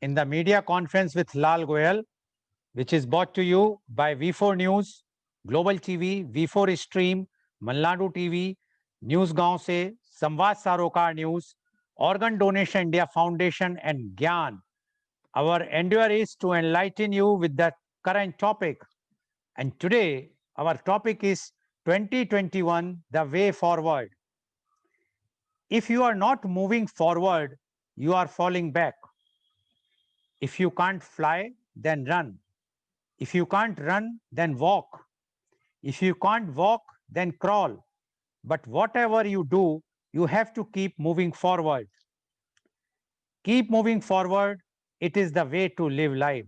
in the media conference with Lal Goel, which is brought to you by V4 News, Global TV, V4 Stream, Malnadu TV, News Gaon Se, Samvad Sarokar News, Organ Donation India Foundation, and Gyan. Our endeavor is to enlighten you with the current topic. And today, our topic is 2021, the way forward. If you are not moving forward, you are falling back. If you can't fly, then run. If you can't run, then walk. If you can't walk, then crawl. But whatever you do, you have to keep moving forward. Keep moving forward. It is the way to live life.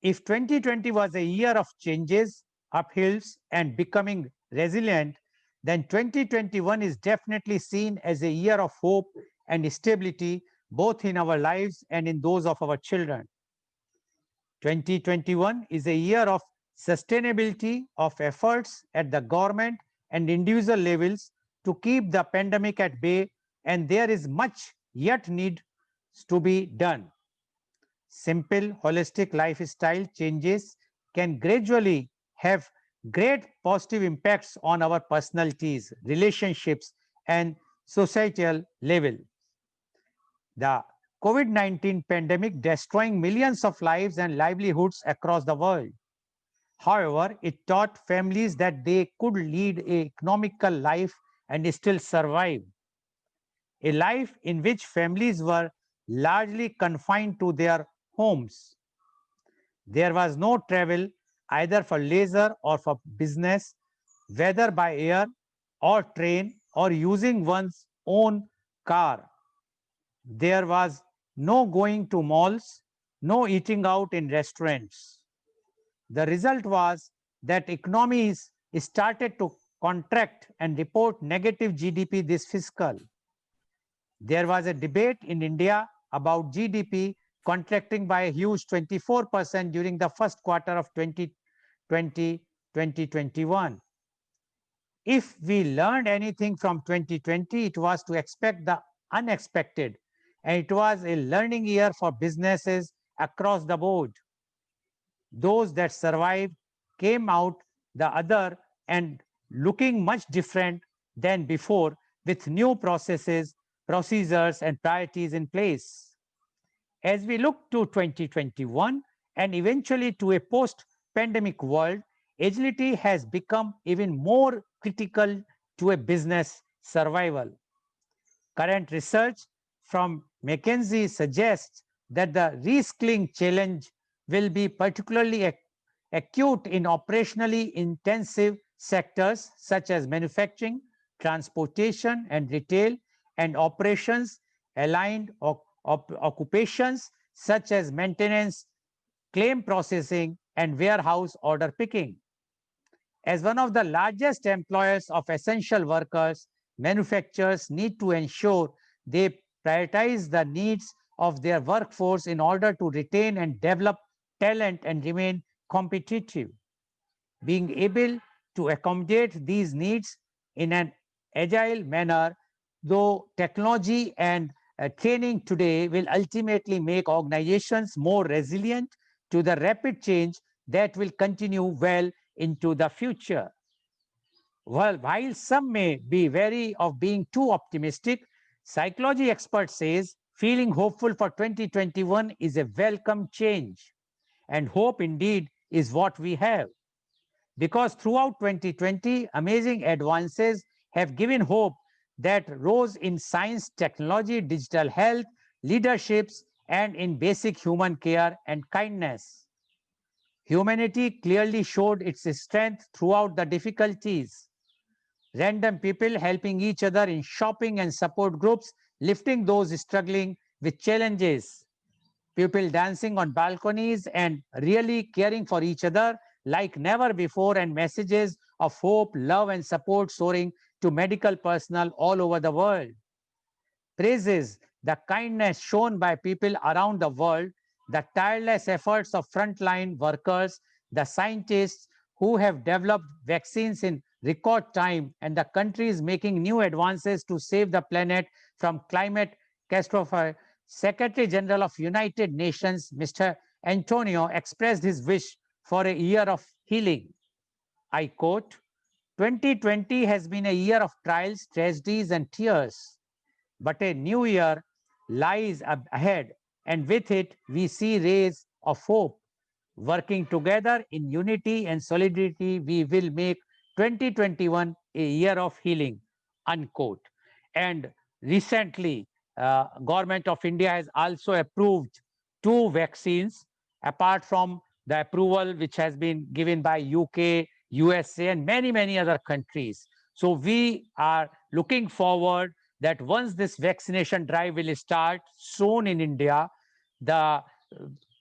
If 2020 was a year of changes, uphills, and becoming resilient, then 2021 is definitely seen as a year of hope and stability, both in our lives and in those of our children. 2021 is a year of sustainability of efforts at the government and individual levels to keep the pandemic at bay, and there is much yet needs to be done. Simple, holistic lifestyle changes can gradually have great positive impacts on our personalities, relationships, and societal level. The COVID-19 pandemic destroying millions of lives and livelihoods across the world. However, it taught families that they could lead a economical life and still survive. A life in which families were largely confined to their homes. There was no travel either for leisure or for business, whether by air or train or using one's own car. There was no going to malls, no eating out in restaurants. The result was that economies started to contract and report negative GDP this fiscal. There was a debate in India about GDP contracting by a huge 24% during the first quarter of 2020 2021. If we learned anything from 2020, it was to expect the unexpected, and it was a learning year for businesses across the board. Those that survived came out the other and looking much different than before, with new processes, procedures, and priorities in place. As we look to 2021 and eventually to a post pandemic world, agility has become even more critical to a business survival. Current research from McKinsey suggests that the reskilling challenge will be particularly acute in operationally intensive sectors such as manufacturing, transportation, and retail, and operations aligned occupations such as maintenance, claim processing, and warehouse order picking. As one of the largest employers of essential workers, manufacturers need to ensure they prioritize the needs of their workforce in order to retain and develop talent and remain competitive. Being able to accommodate these needs in an agile manner, though technology and training today will ultimately make organizations more resilient to the rapid change that will continue well into the future. Well, while some may be wary of being too optimistic, psychology experts says feeling hopeful for 2021 is a welcome change. And hope indeed is what we have. Because throughout 2020, amazing advances have given hope that rose in science, technology, digital health, leaderships, and in basic human care and kindness. Humanity clearly showed its strength throughout the difficulties. Random people helping each other in shopping and support groups, lifting those struggling with challenges. People dancing on balconies and really caring for each other like never before, and messages of hope, love, and support soaring to medical personnel all over the world. Praises the kindness shown by people around the world, the tireless efforts of frontline workers, the scientists who have developed vaccines in record time, and the countries making new advances to save the planet from climate catastrophe Secretary General of United Nations, Mr. Antonio, expressed his wish for a year of healing. I quote, 2020 has been a year of trials, tragedies, and tears, but a new year lies ahead, and with it, we see rays of hope. Working together in unity and solidarity, we will make 2021 a year of healing, unquote. And recently, Government of India has also approved 2 vaccines, apart from the approval which has been given by UK, USA, and many, many other countries. So we are looking forward that once this vaccination drive will start soon in India, the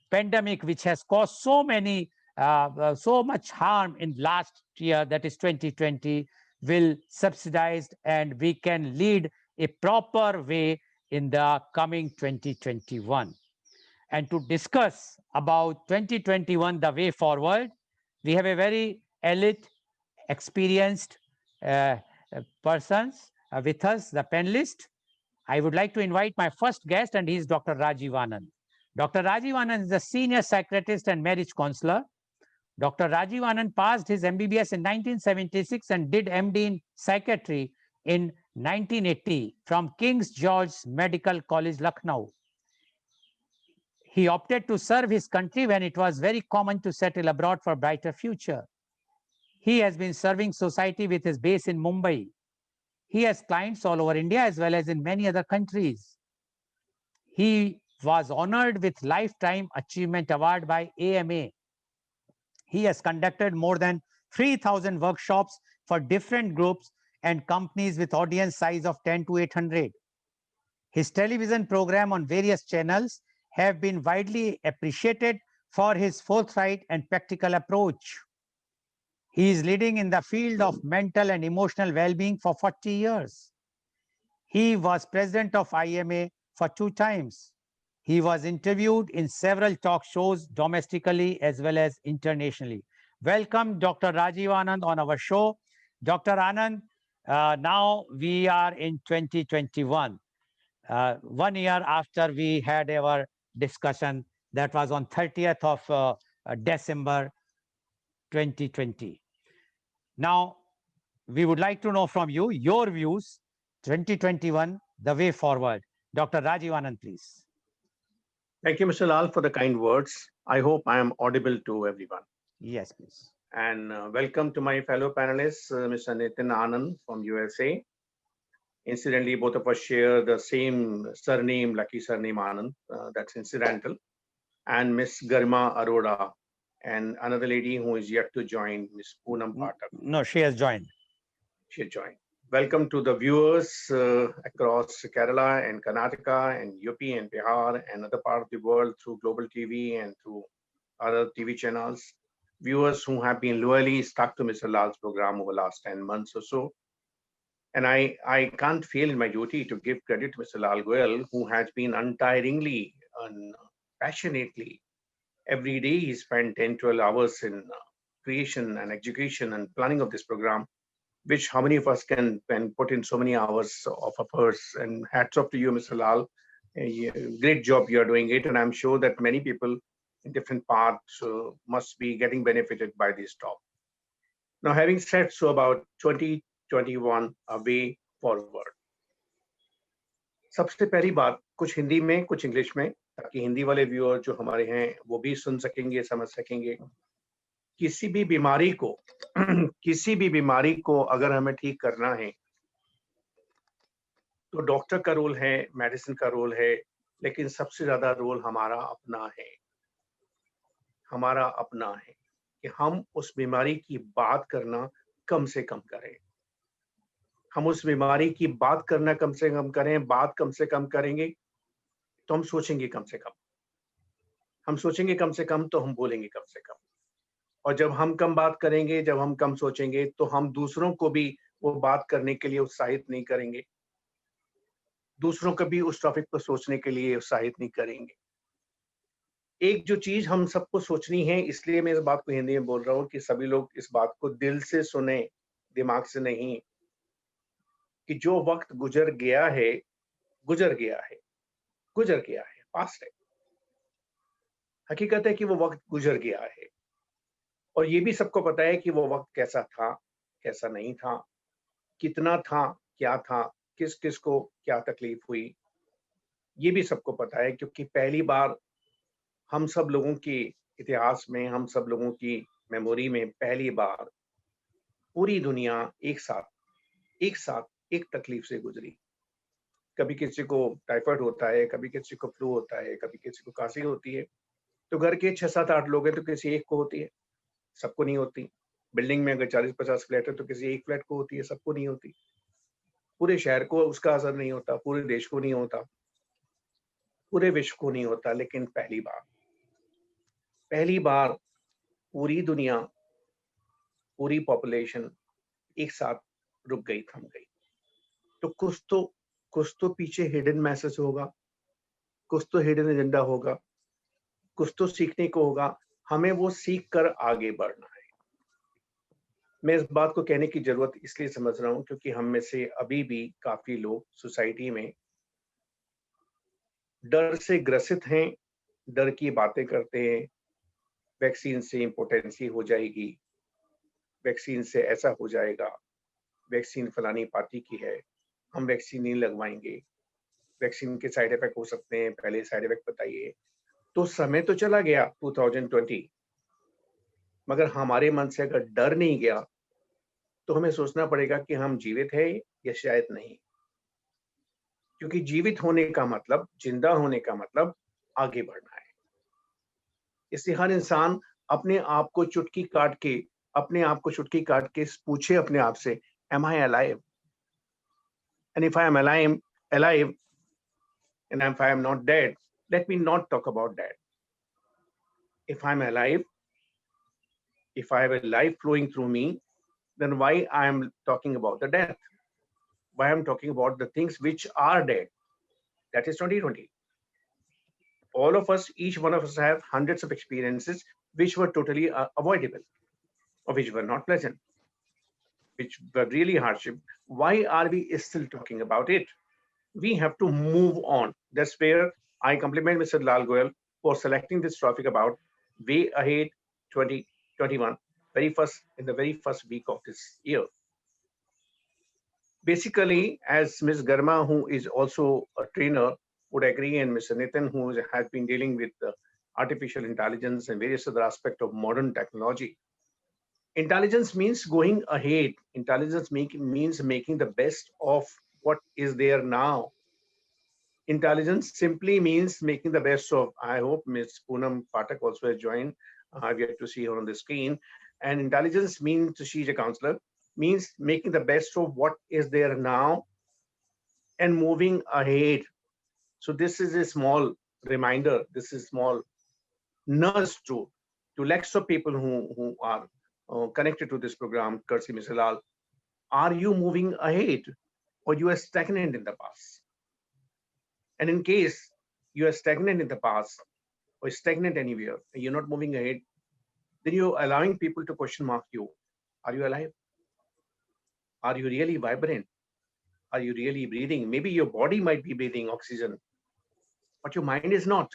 pandemic which has caused so much harm in last year, that is 2020, will subsidized, and we can lead a proper way in the coming 2021. And to discuss about 2021, the way forward, we have a very elite, experienced uh, persons with us, the panelists. I would like to invite my first guest, and he is Dr. Rajivanan. Dr. Rajivanan is a senior psychiatrist and marriage counselor. Dr. Rajivanan passed his MBBS in 1976 and did MD in psychiatry in 1980 from King's George Medical College, Lucknow. He opted to serve his country when it was very common to settle abroad for a brighter future. He has been serving society with his base in Mumbai. He has clients all over India as well as in many other countries. He was honored with Lifetime Achievement Award by AMA. He has conducted more than 3,000 workshops for different groups and companies with audience size of 10 to 800. His television program on various channels have been widely appreciated for his forthright and practical approach. He is leading in the field of mental and emotional well-being for 40 years. He was president of IMA for 2 times. He was interviewed in several talk shows domestically as well as internationally. Welcome, Dr. Rajiv Anand, on our show. Dr. Anand, now we are in 2021, 1 year after we had our discussion that was on 30th of December 2020. Now, we would like to know from you your views, 2021, the way forward. Dr. Rajiv Anand, please. Thank you, Mr. Lal, for the kind words. I hope I am audible to everyone. Yes, please. And welcome to my fellow panelists, Mr. Nitin Anand from USA. Incidentally, both of us share the same surname, lucky surname Anand. That's incidental. And Miss Garima Arora, and another lady who is yet to join, Miss Poonam Patak. No, she has joined. She joined. Welcome to the viewers across Kerala and Karnataka and UP and Bihar and other part of the world through Global TV and through other TV channels. Viewers who have been loyally stuck to Mr. Lal's program over the last 10 months or so. And I can't fail in my duty to give credit to Mr. Lal Goel, who has been untiringly and passionately, every day he spent 10, 12 hours in creation and education and planning of this program, which how many of us can put in so many hours of efforts. And hats off to you, Mr. Lal. Great job you are doing it. And I'm sure that many people in different parts must be getting benefited by this talk. Now, having said so about 2021, a way forward. सबसे पहली बात कुछ हिंदी में कुछ English में, ताकि हिंदी वाले viewer जो हमारे हैं वो भी सुन सकेंगे, समझ सकेंगे। किसी भी बीमारी को अगर हमें ठीक करना है तो डॉक्टर का रोल है, मेडिसिन का रोल है, लेकिन सबसे ज्यादा रोल हमारा अपना है कि हम उस बीमारी की बात करना कम से कम करें। हम उस बीमारी की बात करना कम से कम करें, बात कम से कम करेंगे तो हम सोचेंगे कम से कम, हम सोचेंगे कम से कम तो हम बोलेंगे कम से कम। और जब हम कम बात करेंगे, जब हम कम सोचेंगे तो हम दूसरों को भी वो बात करने के लिए उत्साहित नहीं करेंगे, दूसरों को भी उस टॉपिक पर सोचने के लिए उत्साहित नहीं करेंगे। एक जो चीज हम सबको सोचनी है, इसलिए मैं इस बात को हिंदी में बोल रहा हूँ कि सभी लोग इस बात को दिल से सुने, दिमाग से नहीं, कि जो वक्त गुजर गया है गुजर गया है, पास्ट है। हकीकत है कि वो वक्त गुजर गया है, और ये भी सबको पता है कि वो वक्त कैसा था, कैसा नहीं था, कितना था, क्या था, किस किस को क्या तकलीफ हुई, ये भी सबको पता है। क्योंकि पहली बार हम सब लोगों के इतिहास में, हम सब लोगों की मेमोरी में पहली बार पूरी दुनिया एक साथ एक तकलीफ से गुजरी। कभी किसी को टाइफाइड होता है, कभी किसी को फ्लू होता है, कभी किसी को खांसी होती है, तो घर के 6 7 8 लोग हैं तो किसी एक को होती है, सबको नहीं होती। बिल्डिंग में अगर 40 50 फ्लैट है तो किसी एक फ्लैट को होती है, सबको नहीं होती। पूरे शहर को उसका असर नहीं होता, पूरे देश को नहीं होता, पूरे विश्व को नहीं होता। लेकिन पहली बार पूरी दुनिया, पूरी पॉपुलेशन एक साथ रुक गई, थम गई। तो कुछ तो पीछे हिडन मैसेज होगा, कुछ तो हिडन एजेंडा होगा, कुछ तो सीखने को होगा। हमें वो सीख कर आगे बढ़ना है। मैं इस बात को कहने की जरूरत इसलिए समझ रहा हूं क्योंकि हम में से अभी भी काफी लोग सोसाइटी में डर से ग्रसित हैं, डर की बातें करते हैं। वैक्सीन से इम्पोर्टेंसी हो जाएगी, वैक्सीन से ऐसा हो जाएगा, वैक्सीन फलानी पार्टी की है, हम वैक्सीन नहीं लगवाएंगे, वैक्सीन के साइड इफेक्ट हो सकते हैं, पहले साइड इफेक्ट बताइए। तो समय तो चला गया 2020, मगर हमारे मन से अगर डर नहीं गया तो हमें सोचना पड़ेगा कि हम जीवित हैं या शायद नहीं। क्योंकि जीवित होने का मतलब, जिंदा होने का मतलब आगे बढ़ना है। इसलिए हर इंसान अपने आप को चुटकी काट के, पूछे अपने आप से, am I alive? And if I am alive and if I am not dead, let me not talk about that. If I'm alive, if I have a life flowing through me, then why I am talking about the death? Why I'm talking about the things which are dead? That is 2020. All of us, each one of us have hundreds of experiences which were totally avoidable, or which were not pleasant, which were really hardship. Why are we still talking about it? We have to move on. That's where I compliment Mr. Lal Goel for selecting this topic about Way Ahead 2021, in the very first week of this year. Basically, as Ms. Garima, who is also a trainer, would agree, and Mr. Nitin, who has been dealing with artificial intelligence and various other aspects of modern technology. Intelligence means going ahead. Intelligence means making the best of what is there now. Intelligence simply means making the best of. I hope Ms. Poonam Patak also has joined. I've yet to see her on the screen. And intelligence means, she's a counselor, means making the best of what is there now and moving ahead. So this is a small reminder. This is small nudge to lakhs of people who are connected to this program, courtesy Mr. Lal. Are you moving ahead, or you are stagnant in the past? And in case you are stagnant in the past or stagnant anywhere, and you're not moving ahead, then you're allowing people to question mark you. Are you alive? Are you really vibrant? Are you really breathing? Maybe your body might be breathing oxygen, but your mind is not.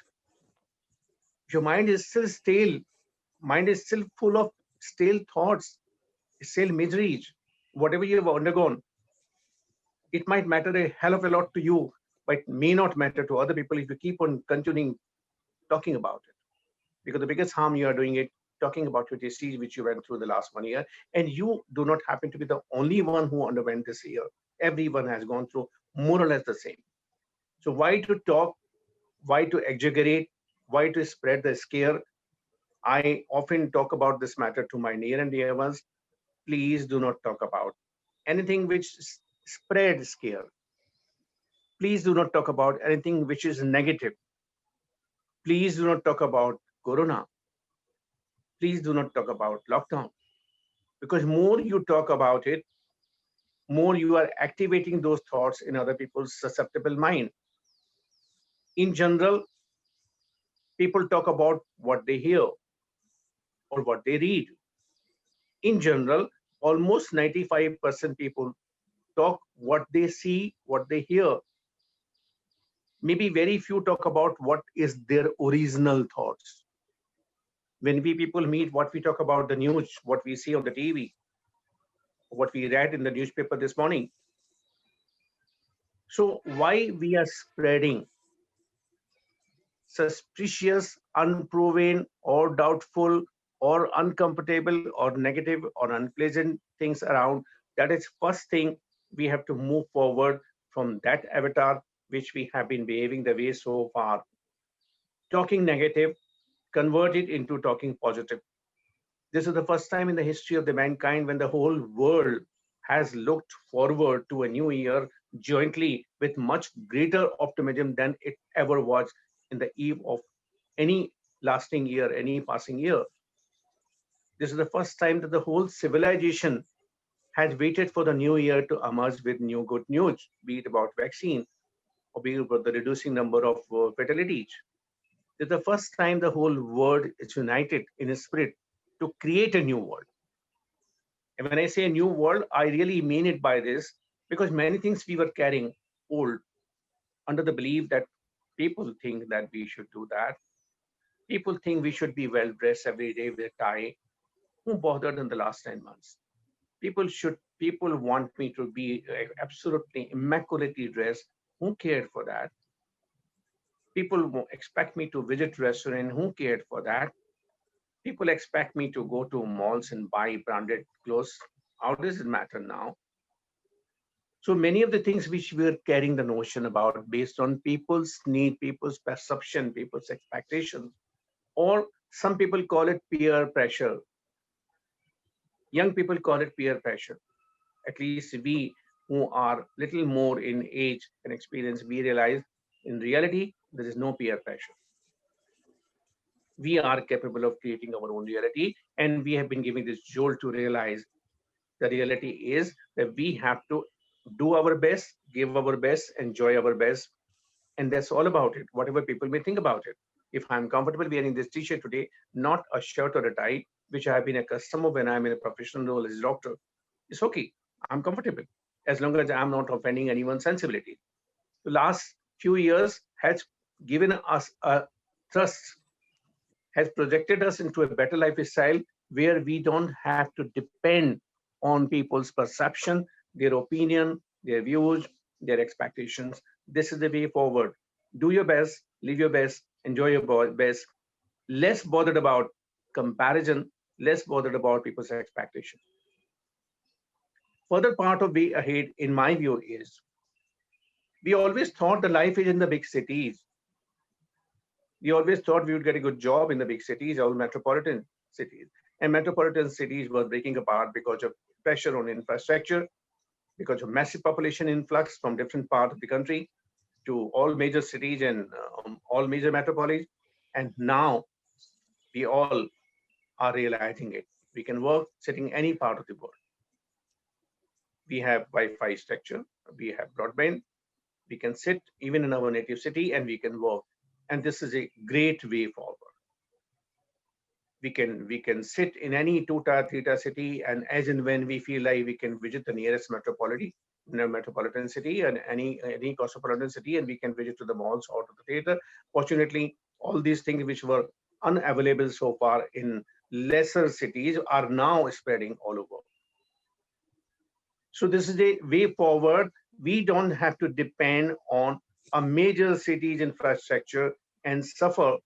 Your mind is still stale. Mind is still full of stale thoughts, stale miseries. Whatever you have undergone, it might matter a hell of a lot to you, but may not matter to other people if you keep on continuing talking about it. Because the biggest harm you are doing it talking about your disease which you went through the last 1 year, and you do not happen to be the only one who underwent this year. Everyone has gone through more or less the same. So why to talk, why to exaggerate, why to spread the scare? I often talk about this matter to my near and dear ones. Please do not talk about anything which spreads scare. Please do not talk about anything which is negative. Please do not talk about corona. Please do not talk about lockdown, because more you talk about it, more you are activating those thoughts in other people's susceptible mind. In general, people talk about what they hear or what they read. In general, almost 95% people talk what they see, what they hear. maybe very few talk about what is their original thoughts. When we people meet, what we talk about the news, what we see on the TV, what we read in the newspaper this morning. So why we are spreading suspicious, unproven, or doubtful, or uncomfortable, or negative, or unpleasant things around? That is first thing we have to move forward from that avatar which we have been behaving the way so far. Talking negative, convert it into talking positive. This is the first time in the history of the mankind when the whole world has looked forward to a new year jointly with much greater optimism than it ever was in the eve of any lasting year, any passing year. This is the first time that the whole civilization has waited for the new year to emerge with new good news, be it about vaccine or be it about the reducing number of fatalities. This is the first time the whole world is united in a spirit to create a new world. And when I say a new world, I really mean it by this because many things we were carrying old under the belief that people think that we should do that. People think we should be well dressed every day with a tie. Who bothered in the last 10 months? People want me to be absolutely immaculately dressed. Who cared for that? People expect me to visit restaurant. Who cared for that? People expect me to go to malls and buy branded clothes. How does it matter now? So many of the things which we're carrying the notion about based on people's need, people's perception, people's expectations, or some people call it peer pressure. Young people call it peer pressure. At least we who are little more in age and experience, we realize in reality, there is no peer pressure. We are capable of creating our own reality, and we have been given this jolt to realize the reality is that we have to do our best, give our best, enjoy our best, and that's all about it, whatever people may think about it. If I'm comfortable wearing this t-shirt today, not a shirt or a tie, which I have been accustomed of when I'm in a professional role as a doctor, it's okay. I'm comfortable as long as I'm not offending anyone's sensibility. The last few years has given us a trust, has projected us into a better lifestyle where we don't have to depend on people's perception, their opinion, their views, their expectations. This is the way forward. Do your best, live your best, enjoy your best. Less bothered about comparison, less bothered about people's expectations. Further part of way ahead, in my view, is we always thought the life is in the big cities. We always thought we would get a good job in the big cities, all metropolitan cities. And metropolitan cities were breaking apart because of pressure on infrastructure, because of massive population influx from different parts of the country to all major cities and all major metropolis. And now we all are realizing it. We can work sitting any part of the world. We have Wi-Fi structure, we have broadband, we can sit even in our native city and we can work. And this is a great way forward. We can sit in any two-tier, three-tier city, and as and when we feel like we can visit the nearest metropolitan city and any cosmopolitan city, and we can visit to the malls or to the theater. Fortunately, all these things which were unavailable so far in lesser cities are now spreading all over. So this is a way forward. We don't have to depend on a major city's infrastructure and suffer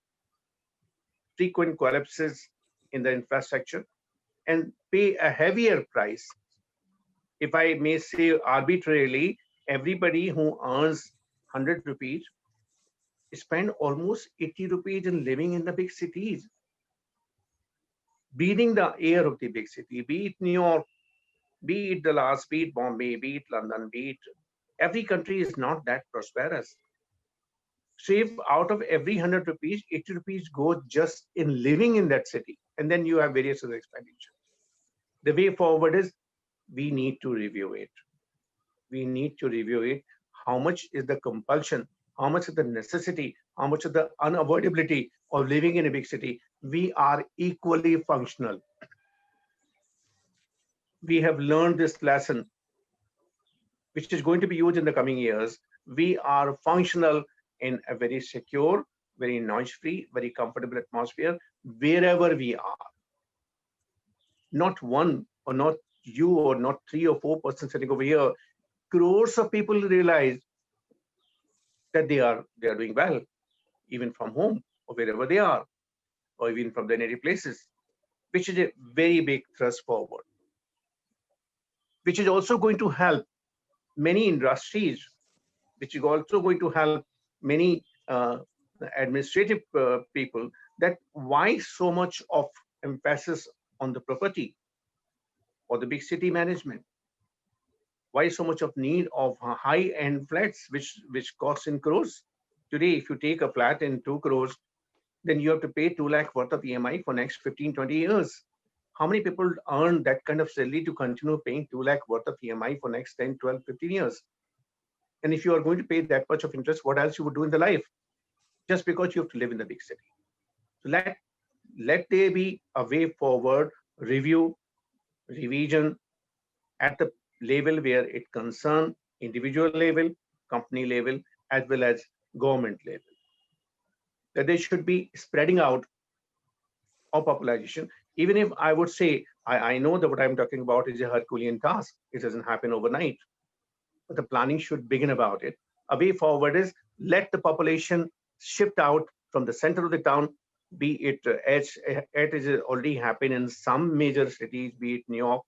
frequent collapses in the infrastructure and pay a heavier price. If I may say arbitrarily, everybody who earns 100 rupees spend almost 80 rupees in living in the big cities, breathing the air of the big city, be it New York, be it Dallas, be it Bombay, be it London, be it every country is not that prosperous. So if out of every 100 rupees, 80 rupees go just in living in that city, and then you have various other expenditure. The way forward is we need to review it. We need to review it. How much is the compulsion? How much is the necessity? How much is the unavoidability of living in a big city? We are equally functional. We have learned this lesson, which is going to be used in the coming years. We are functional in a very secure, very noise-free, very comfortable atmosphere wherever we are. Not one or not you or not 3 or 4 person sitting over here. Crores of people realize that they are doing well, even from home or wherever they are, or even from their native places, which is a very big thrust forward, which is also going to help many industries, which is also going to help many administrative people, that why so much of emphasis on the property or the big city management? Why so much of need of high-end flats, which cost in crores? Today, if you take a flat in 2 crores, then you have to pay 2 lakh worth of EMI for next 15, 20 years. How many people earn that kind of salary to continue paying 2 lakh worth of EMI for next 10, 12, 15 years? And if you are going to pay that much of interest, what else you would do in the life? Just because you have to live in the big city. So let there be a way forward, review, revision at the level where it concerns individual level, company level, as well as government level. That they should be spreading out of popularization. Even if I would say, I know that what I'm talking about is a Herculean task. It doesn't happen overnight, but the planning should begin about it. A way forward is let the population shift out from the center of the town, be it as it is already happened in some major cities, be it New York,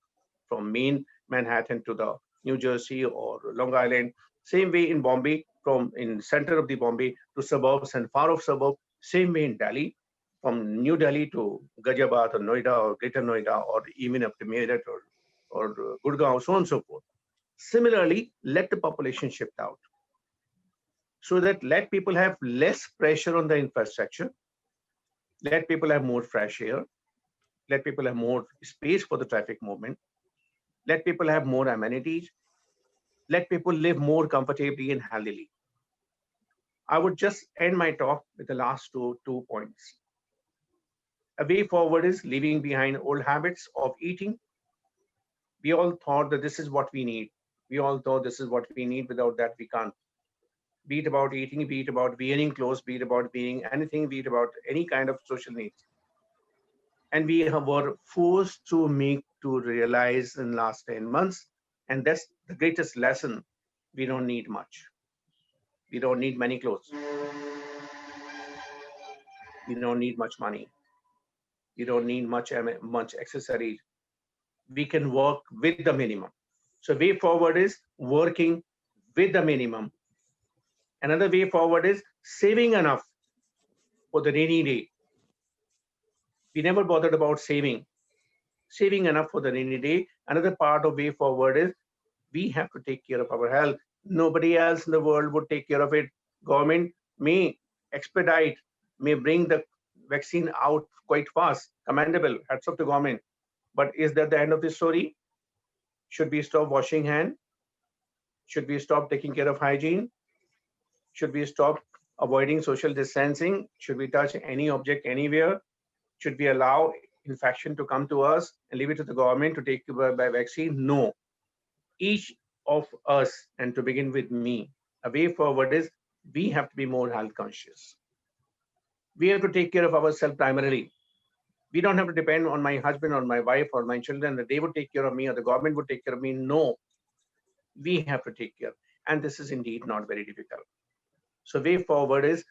from main Manhattan to the New Jersey or Long Island. Same way in Bombay, from in center of the Bombay to suburbs and far off suburb. Same way in Delhi, from New Delhi to Ghaziabad or Noida or Greater Noida or even up to Meerut or Gurgaon, so on and so forth. Similarly, let the population shift out so that let people have less pressure on the infrastructure, let people have more fresh air, let people have more space for the traffic movement, let people have more amenities, let people live more comfortably and healthily. I would just end my talk with the last two points. A way forward is leaving behind old habits of eating. We all thought that this is what we need. We all thought this is what we need. Without that, we can't. Be it about eating, be it about wearing clothes, be it about being anything, be it about any kind of social needs. And we were forced to make to realize in last 10 months, and that's the greatest lesson. We don't need much. We don't need many clothes. We don't need much money. We don't need much accessories. We can work with the minimum. So way forward is working with the minimum. Another way forward is saving enough for the rainy day. We never bothered about saving enough for the rainy day. Another part of way forward is we have to take care of our health. Nobody else in the world would take care of it. Government may expedite, may bring the vaccine out quite fast. Commendable. Hats off to government. But is that the end of the story? Should we stop washing hands? Should we stop taking care of hygiene? Should we stop avoiding social distancing? Should we touch any object anywhere? Should we allow infection to come to us and leave it to the government to take by vaccine? No. Each of us, and to begin with me, a way forward is we have to be more health conscious. We have to take care of ourselves primarily. We don't have to depend on my husband or my wife or my children that they would take care of me or the government would take care of me. No, we have to take care. And this is indeed not very difficult. So way forward is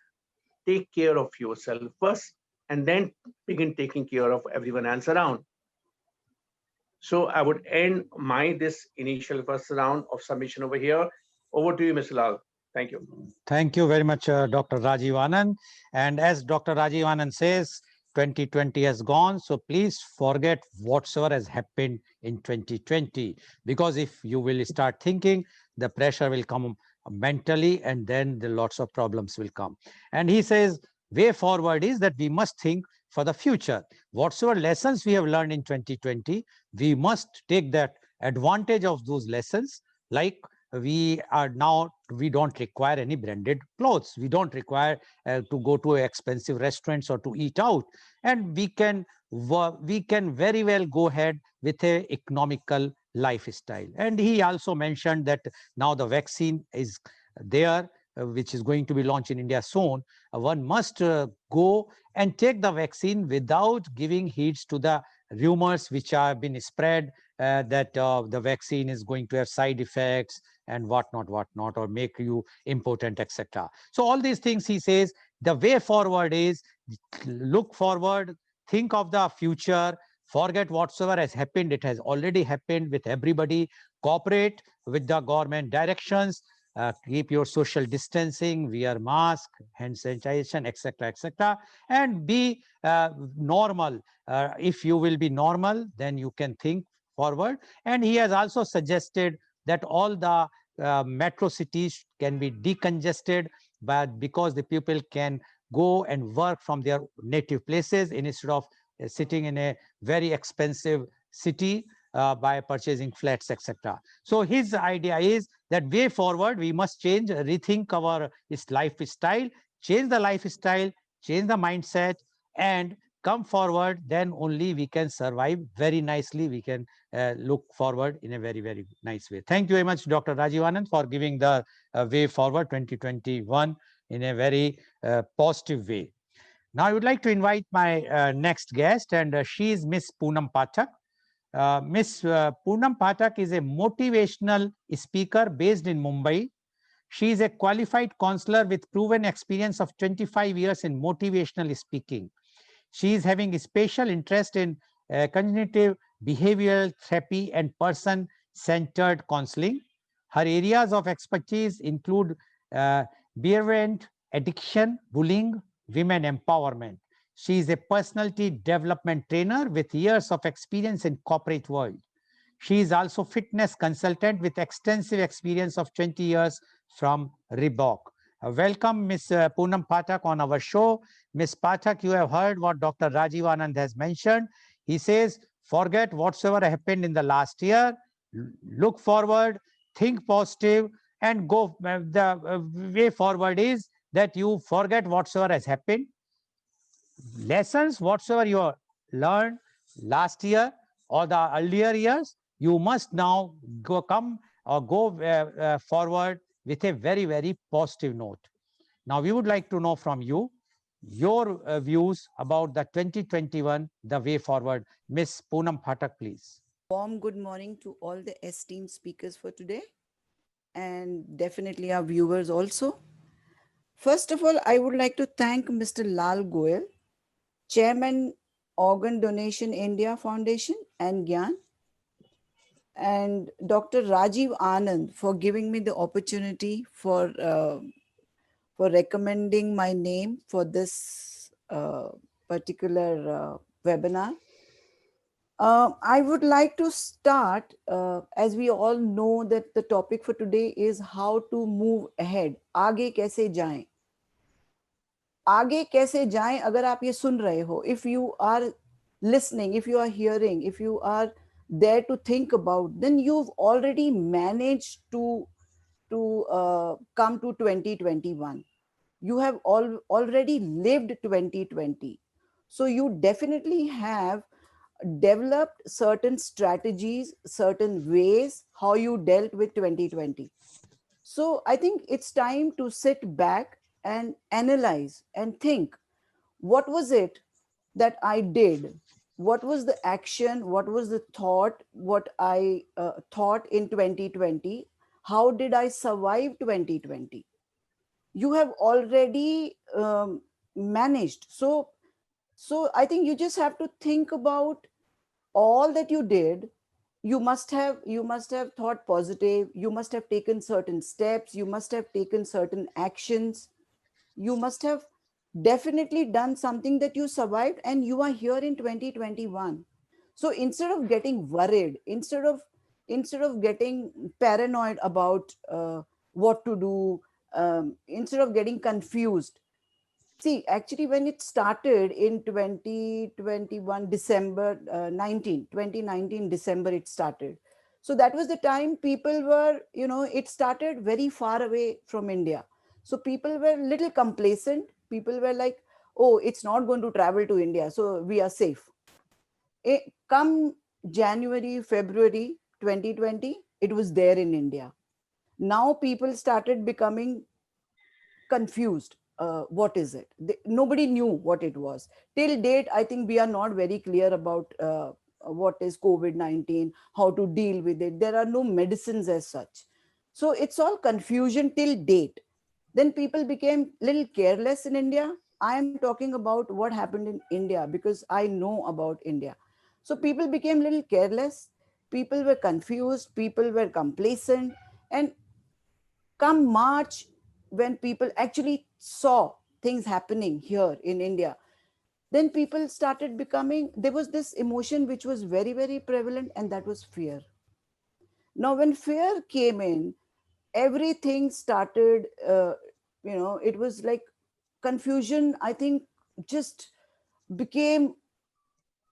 take care of yourself first and then begin taking care of everyone else around. So I would end this initial first round of submission over here. Over to you, Mr. Lal. Thank you. Thank you very much, Dr. Rajivanan. And as Dr. Rajivanan says, 2020 has gone, so please forget whatsoever has happened in 2020. Because if you will start thinking, the pressure will come mentally, and then the lots of problems will come. And he says, way forward is that we must think for the future. Whatsoever lessons we have learned in 2020, we must take that advantage of those lessons, like we don't require any branded clothes. We don't require to go to expensive restaurants or to eat out. And we can very well go ahead with a economical lifestyle. And he also mentioned that now the vaccine is there. which is going to be launched in India soon, one must go and take the vaccine without giving heeds to the rumors which have been spread that the vaccine is going to have side effects and whatnot, or make you impotent, etc. So all these things, he says, the way forward is look forward, think of the future, forget whatsoever has happened. It has already happened with everybody. Cooperate with the government directions, keep your social distancing, wear mask, hand sanitation, etc., etc., and be normal. If you will be normal, then you can think forward. And he has also suggested that all the metro cities can be decongested, but because the people can go and work from their native places instead of sitting in a very expensive city by purchasing flats, etc. So his idea is that way forward, we must change, rethink our lifestyle, change the lifestyle, change the mindset, and come forward. Then only we can survive very nicely. We can look forward in a very, very nice way. Thank you very much, Dr. Rajivanan, for giving the way forward 2021 in a very positive way. Now, I would like to invite my next guest, and she is Miss Poonam Pathak. Miss Poonam Pathak is a motivational speaker based in Mumbai. She is a qualified counselor with proven experience of 25 years in motivational speaking. She is having a special interest in cognitive behavioral therapy and person-centered counseling. Her areas of expertise include uh, bereavement, addiction, bullying, women empowerment. She is a personality development trainer with years of experience in corporate world. She is also fitness consultant with extensive experience of 20 years from Reebok. Welcome, Ms. Poonam Pathak, on our show. Ms. Pathak, you have heard what Dr. Rajiv Anand has mentioned. He says, forget whatsoever happened in the last year, look forward, think positive, and go. The way forward is that you forget whatsoever has happened, lessons whatsoever you learned last year or the earlier years, you must now go forward with a very, very positive note. Now, we would like to know from you your views about the 2021, the way forward. Miss Poonam Phatak, please. Warm good morning to all the esteemed speakers for today, and definitely our viewers also. First of all, I would like to thank Mr. Lal Goel, Chairman, Organ Donation India Foundation and GYAN, and Dr. Rajiv Anand for giving me the opportunity for recommending my name for this particular webinar. I would like to start, as we all know that the topic for today is how to move ahead. आगे कैसे जाएं? आगे कैसे जाएं? अगर आप ये सुन रहे हो, if you are listening, if you are hearing, if you are there to think about, then you've already managed to come to 2021. You have already lived 2020. So you definitely have developed certain strategies, certain ways how you dealt with 2020. So I think it's time to sit back and analyze and think, what was it that I did? What was the action? What was the thought? What I thought in 2020? How did I survive 2020? You have already managed. So I think you just have to think about all that you did. You must have thought positive, you must have taken certain steps, you must have taken certain actions, you must have definitely done something that you survived, and you are here in 2021. So instead of getting worried, instead of getting paranoid about what to do, instead of getting confused. See, actually, when it started in 2021, December 2019, December, it started. So that was the time people were, it started very far away from India. So people were little complacent. People were like, oh, it's not going to travel to India, so we are safe. Come January, February 2020, it was there in India. Now people started becoming confused. What is it? Nobody knew what it was till date. I think we are not very clear about what is COVID-19, how to deal with it. There are no medicines as such, so it's all confusion till date. Then people became little careless in India. I am talking about what happened in India because I know about India. So people became little careless, people were confused, people were complacent. And come March, when people actually saw things happening here in India, then people started becoming, there was this emotion which was very, very prevalent, and that was fear. Now, when fear came in, everything started, it was like confusion, I think, just became,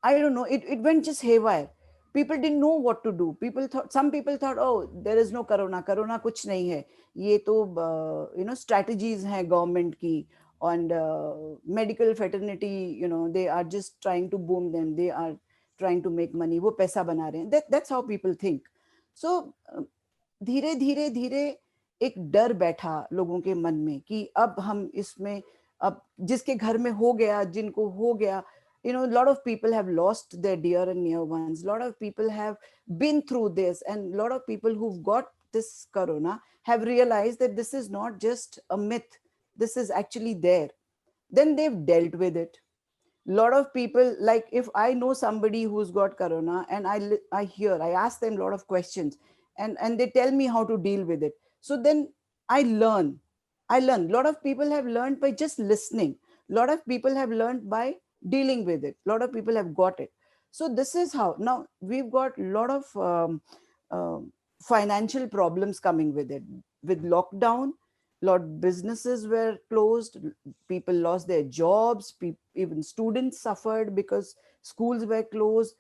I don't know, it went just haywire. People didn't know what to do. People thought, some people thought, oh, there is no corona, corona kuch nahi hai. Ye to, strategies hai government ki, and medical fraternity, they are just trying to boom them. They are trying to make money. वो पैसा बना रहे हैं. That's how people think. So धीरे धीरे धीरे एक डर बैठा लोगों के मन में कि अब हम इसमें, अब जिसके घर में हो गया, जिनको हो गया, lot of people have lost their dear and near ones. Lot of people have been through this, and lot of people who've got this corona have realized that this is not just a myth. This is actually there. Then they've dealt with it. Lot of people, like if I know somebody who's got corona, and I ask them a lot of questions, and they tell me how to deal with it. So then I learn a lot of people have learned by just listening. A lot of people have learned by dealing with it. A lot of people have got it. So this is how now we've got a lot of financial problems coming with it. With lockdown, lot of businesses were closed, people lost their jobs, even students suffered because schools were closed.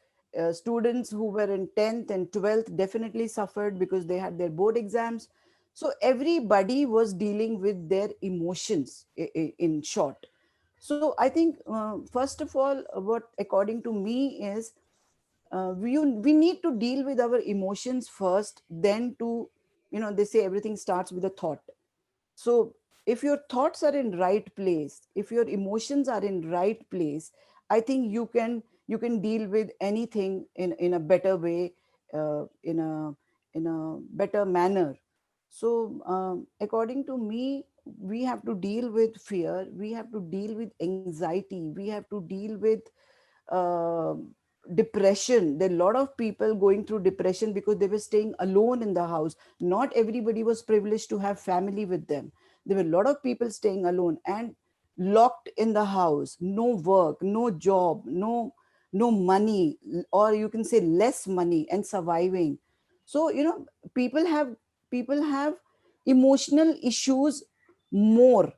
Students who were in 10th and 12th definitely suffered because they had their board exams. So everybody was dealing with their emotions, in short. So I think, first of all, what according to me is, we need to deal with our emotions first, then to, they say everything starts with a thought. So if your thoughts are in right place, if your emotions are in right place, I think you can deal with anything in a better way, in a better manner. So according to me, we have to deal with fear, we have to deal with anxiety, we have to deal with uh, depression. There are a lot of people going through depression because they were staying alone in the house. Not everybody was privileged to have family with them. There were a lot of people staying alone and locked in the house, no work, no job, no money, or you can say less money, and surviving. So people have emotional issues more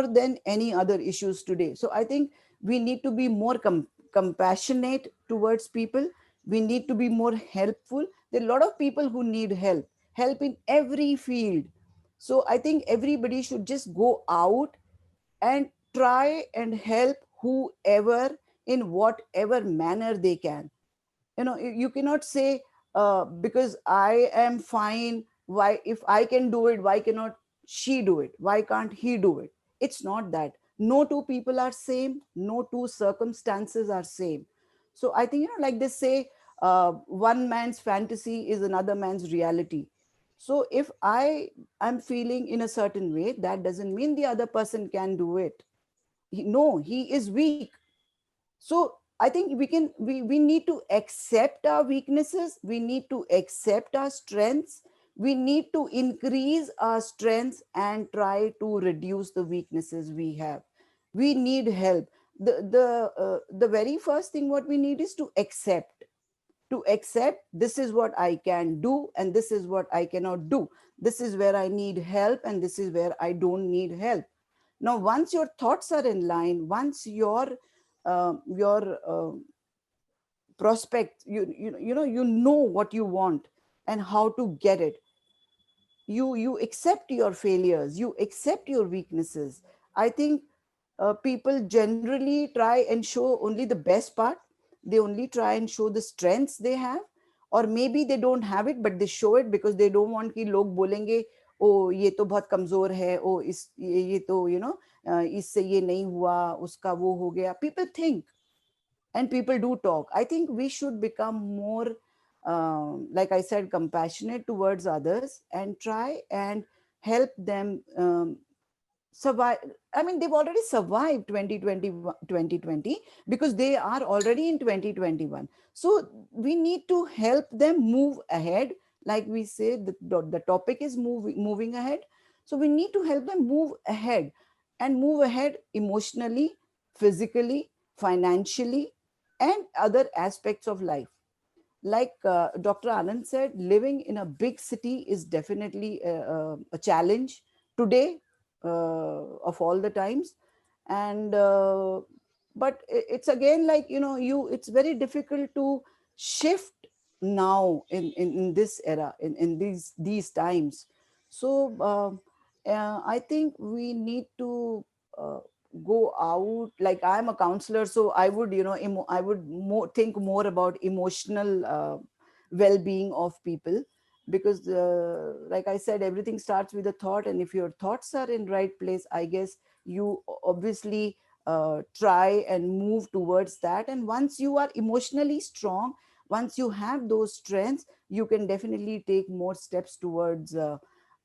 than any other issues today. So I think we need to be more compassionate towards people. We need to be more helpful. There are a lot of people who need help in every field. So I think everybody should just go out and try and help whoever in whatever manner they can. You cannot say, because I am fine, why, if I can do it, why cannot she do it, why can't he do it? It's not that. No two people are same, no two circumstances are same. So I think, like they say, one man's fantasy is another man's reality. So if I am feeling in a certain way, that doesn't mean the other person can do it. No, he is weak. So I think we need to accept our weaknesses, we need to accept our strengths, we need to increase our strengths and try to reduce the weaknesses we have. We need help. The very first thing what we need is to accept this is what I can do and this is what I cannot do. This is where I need help and this is where I don't need help. Now once your thoughts are in line, once your prospect, you know what you want and how to get it. You accept your failures, you accept your weaknesses. I think people generally try and show only the best part. They only try and show the strengths they have, or maybe they don't have it but they show it because they don't want कि लोग बोलेंगे ओ ये तो बहुत कमजोर है, ओ ये तो इससे ये नहीं हुआ, उसका वो हो गया. People think and people do talk. I think we should become more, like I said, compassionate towards others and try and help them survive. I mean, they've already survived 2020 because they are already in 2021. So we need to help them move ahead. Like we say, the topic is moving ahead. So we need to help them move ahead, and move ahead emotionally, physically, financially, and other aspects of life. Like Dr. Anand said, living in a big city is definitely a challenge today, of all the times. And but it's again, like, it's very difficult to shift now in this era, in these times. So I think we need to uh, go out. Like, I'm a counselor, so I would, I would think more about emotional well-being of people. Because like I said, everything starts with a thought, and if your thoughts are in right place, I guess you obviously try and move towards that. And once you are emotionally strong, once you have those strengths, you can definitely take more steps towards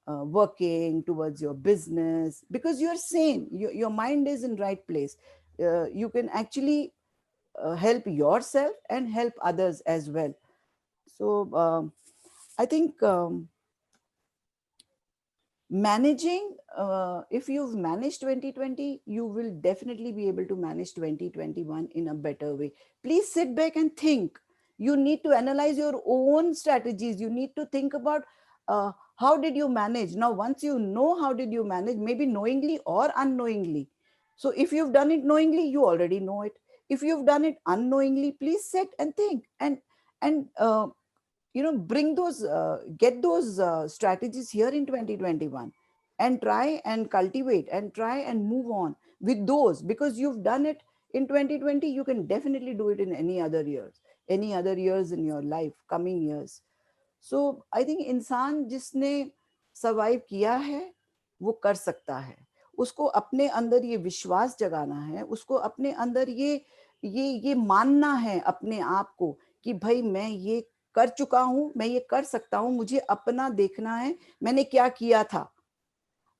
working towards your business, because you're sane, your mind is in right place. You can actually help yourself and help others as well. So I think managing, if you've managed 2020, you will definitely be able to manage 2021 in a better way. Please sit back and think. You need to analyze your own strategies. You need to think about how did you manage. Now once you know how did you manage, maybe knowingly or unknowingly. So if you've done it knowingly, you already know it. If you've done it unknowingly, please sit and think, and bring those, get those strategies here in 2021, and try and cultivate and try and move on with those. Because you've done it in 2020, you can definitely do it in any other years in your life, coming years. So I think इंसान जिसने survive किया है वो कर सकता है. उसको अपने अंदर ये विश्वास जगाना है, उसको अपने अंदर ये मानना है अपने आप को कि भाई मैं ये कर चुका हूं, मैं ये कर सकता हूं, मुझे अपना देखना है मैंने क्या किया था.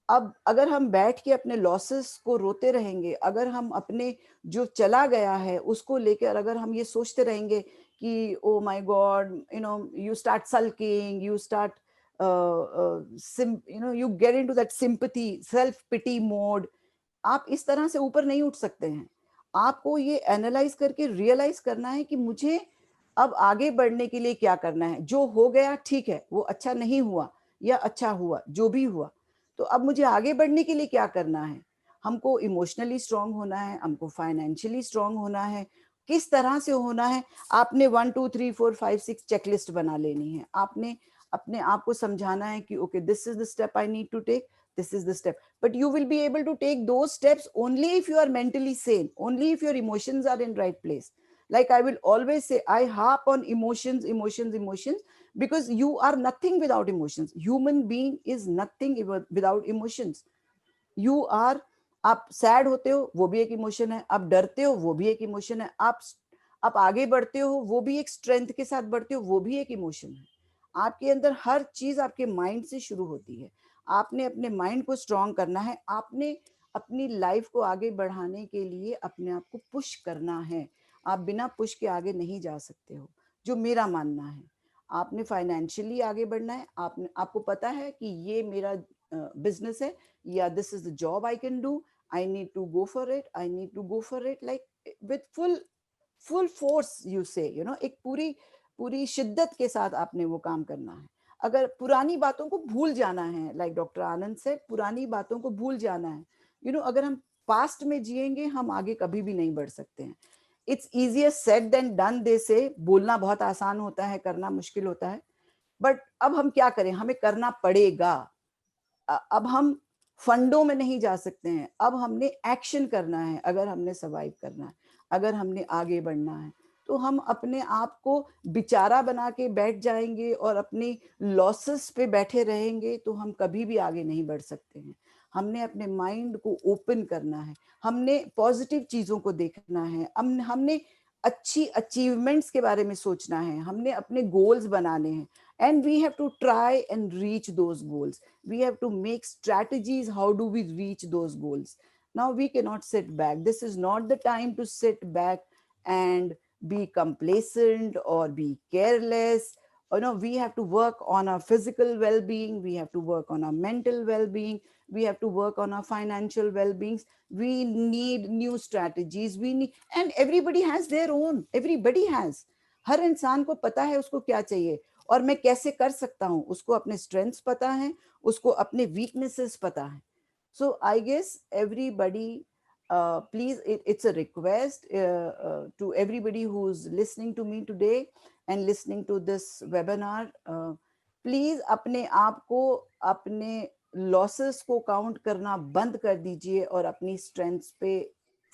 अब अगर हम बैठ के अपने लॉसेस को रोते रहेंगे, अगर हम अपने जो चला गया है उसको लेकर अगर हम ये सोचते रहेंगे कि oh my God, you start sulking, you start you get into that sympathy, self pity mode. आप इस तरह से ऊपर नहीं उठ सकते हैं. आपको ये एनालाइज करके रियलाइज करना है कि मुझे अब आगे बढ़ने के लिए क्या करना है. जो हो गया ठीक है, वो अच्छा नहीं हुआ या अच्छा हुआ, जो भी हुआ, तो अब मुझे आगे बढ़ने के लिए क्या करना है. हमको इमोशनली स्ट्रांग होना है, हमको फाइनेंशियली स्ट्रांग होना है. किस तरह से होना है. आपने 1 2 3 4 5 6 चेकलिस्ट बना लेनी है. आपने अपने आप को समझाना है कि okay, this is the step I need to take, this is the step. But you will be able to take those steps only if you are mentally sane, only if your emotions are in right place. Like I will always say, I harp on emotions, emotions, emotions, because you are nothing without emotions. Human being is nothing without emotions. You are, आप sad होते हो वो भी एक emotion है, आप डरते हो वो भी एक इमोशन है, आप आगे बढ़ते हो वो भी एक स्ट्रेंथ के साथ बढ़ते हो, वो भी एक इमोशन है. आपके अंदर हर चीज आपके माइंड से शुरू होती है. आपने अपने माइंड को स्ट्रांग करना है. आपने अपनी लाइफ को आगे बढ़ाने के लिए अपने आप को पुश करना है. आप बिना पुश के आगे नहीं जा सकते हो, जो मेरा मानना है. आपने फाइनेंशियली आगे बढ़ना है. आपको पता है कि ये मेरा बिजनेस है, या this is the job I can do, I need to go for it, I need to go for it, like with full force, you say, एक पूरी पूरी शिद्दत के साथ आपने वो काम करना है. अगर पुरानी बातों को भूल जाना है, लाइक डॉक्टर आनंद से, पुरानी बातों को भूल जाना है. अगर हम पास्ट में जिएंगे, हम आगे कभी भी नहीं बढ़ सकते हैं. It's easier said than done, they say. बोलना बहुत आसान होता है, करना मुश्किल होता है. बट अब हम क्या करें, हमें करना पड़ेगा. अब हम फंडों में नहीं जा सकते हैं. अब हमने एक्शन करना है. अगर हमने सर्वाइव करना है, अगर हमने आगे बढ़ना है, तो हम अपने आप को बेचारा बना के बैठ जाएंगे और अपनी लॉसेस पे बैठे रहेंगे, तो हम कभी भी आगे नहीं बढ़ सकते हैं। हमने अपने माइंड को ओपन करना है, हमने पॉजिटिव चीजों को देखना है, हमने अच्छी अचीवमेंट्स के बारे में सोचना है, हमने अपने गोल्स बनाने हैं, and we have to try and reach those goals. We have to make strategies. How do we reach those goals? Now we cannot sit back. This is not the time to sit back and be complacent or be careless. We have to work on our physical well-being, we have to work on our mental well-being, we have to work on our financial well-beings. We need new strategies, we need, and everybody has their own, everybody has, हर इंसान को पता है उसको क्या चाहिए और मैं कैसे कर सकता हूँ, उसको अपने स्ट्रेंथ्स पता है, उसको अपने वीकनेसेस पता है. So I guess everybody, please, it's a request to everybody who's listening to me today and listening to this webinar. Please अपने आप को, अपने losses को count करना बंद कर दीजिए और अपनी strengths पे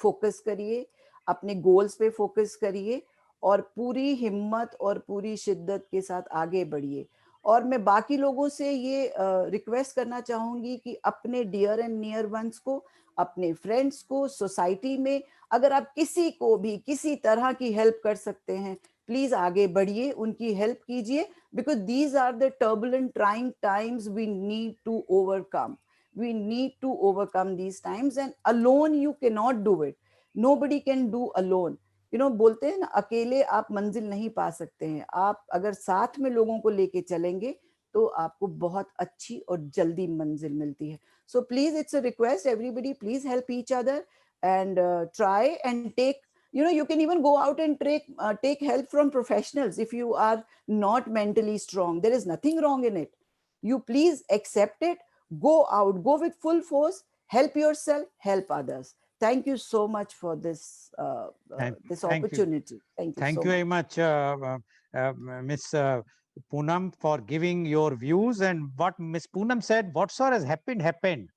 focus करिए, अपने goals पे focus करिए और पूरी हिम्मत और पूरी शिद्दत के साथ आगे बढ़िए. और मैं बाकी लोगों से ये रिक्वेस्ट करना चाहूंगी कि अपने डियर एंड नियर वंस को, अपने फ्रेंड्स को, सोसाइटी में अगर आप किसी को भी किसी तरह की हेल्प कर सकते हैं, प्लीज आगे बढ़िए, उनकी हेल्प कीजिए, because these are the turbulent trying times we need to overcome. We need to overcome these times, and alone you cannot do it. Nobody can do alone. बोलते हैं ना, अकेले आप मंजिल नहीं पा सकते हैं. आप अगर साथ में लोगों को लेके चलेंगे तो आपको बहुत अच्छी और जल्दी मंजिल मिलती है. So please, it's a request, everybody, please help each other and try and take, you can even go out and take help from professionals if you are not mentally strong. There is nothing wrong in it. You please accept it, go out, go with full force, help yourself, help others. Thank you so much for this this Thank you. opportunity. Thank you Thank so you very much. much, Miss Poonam, for giving your views. And what Miss Poonam said, whatsoever has happened, happened.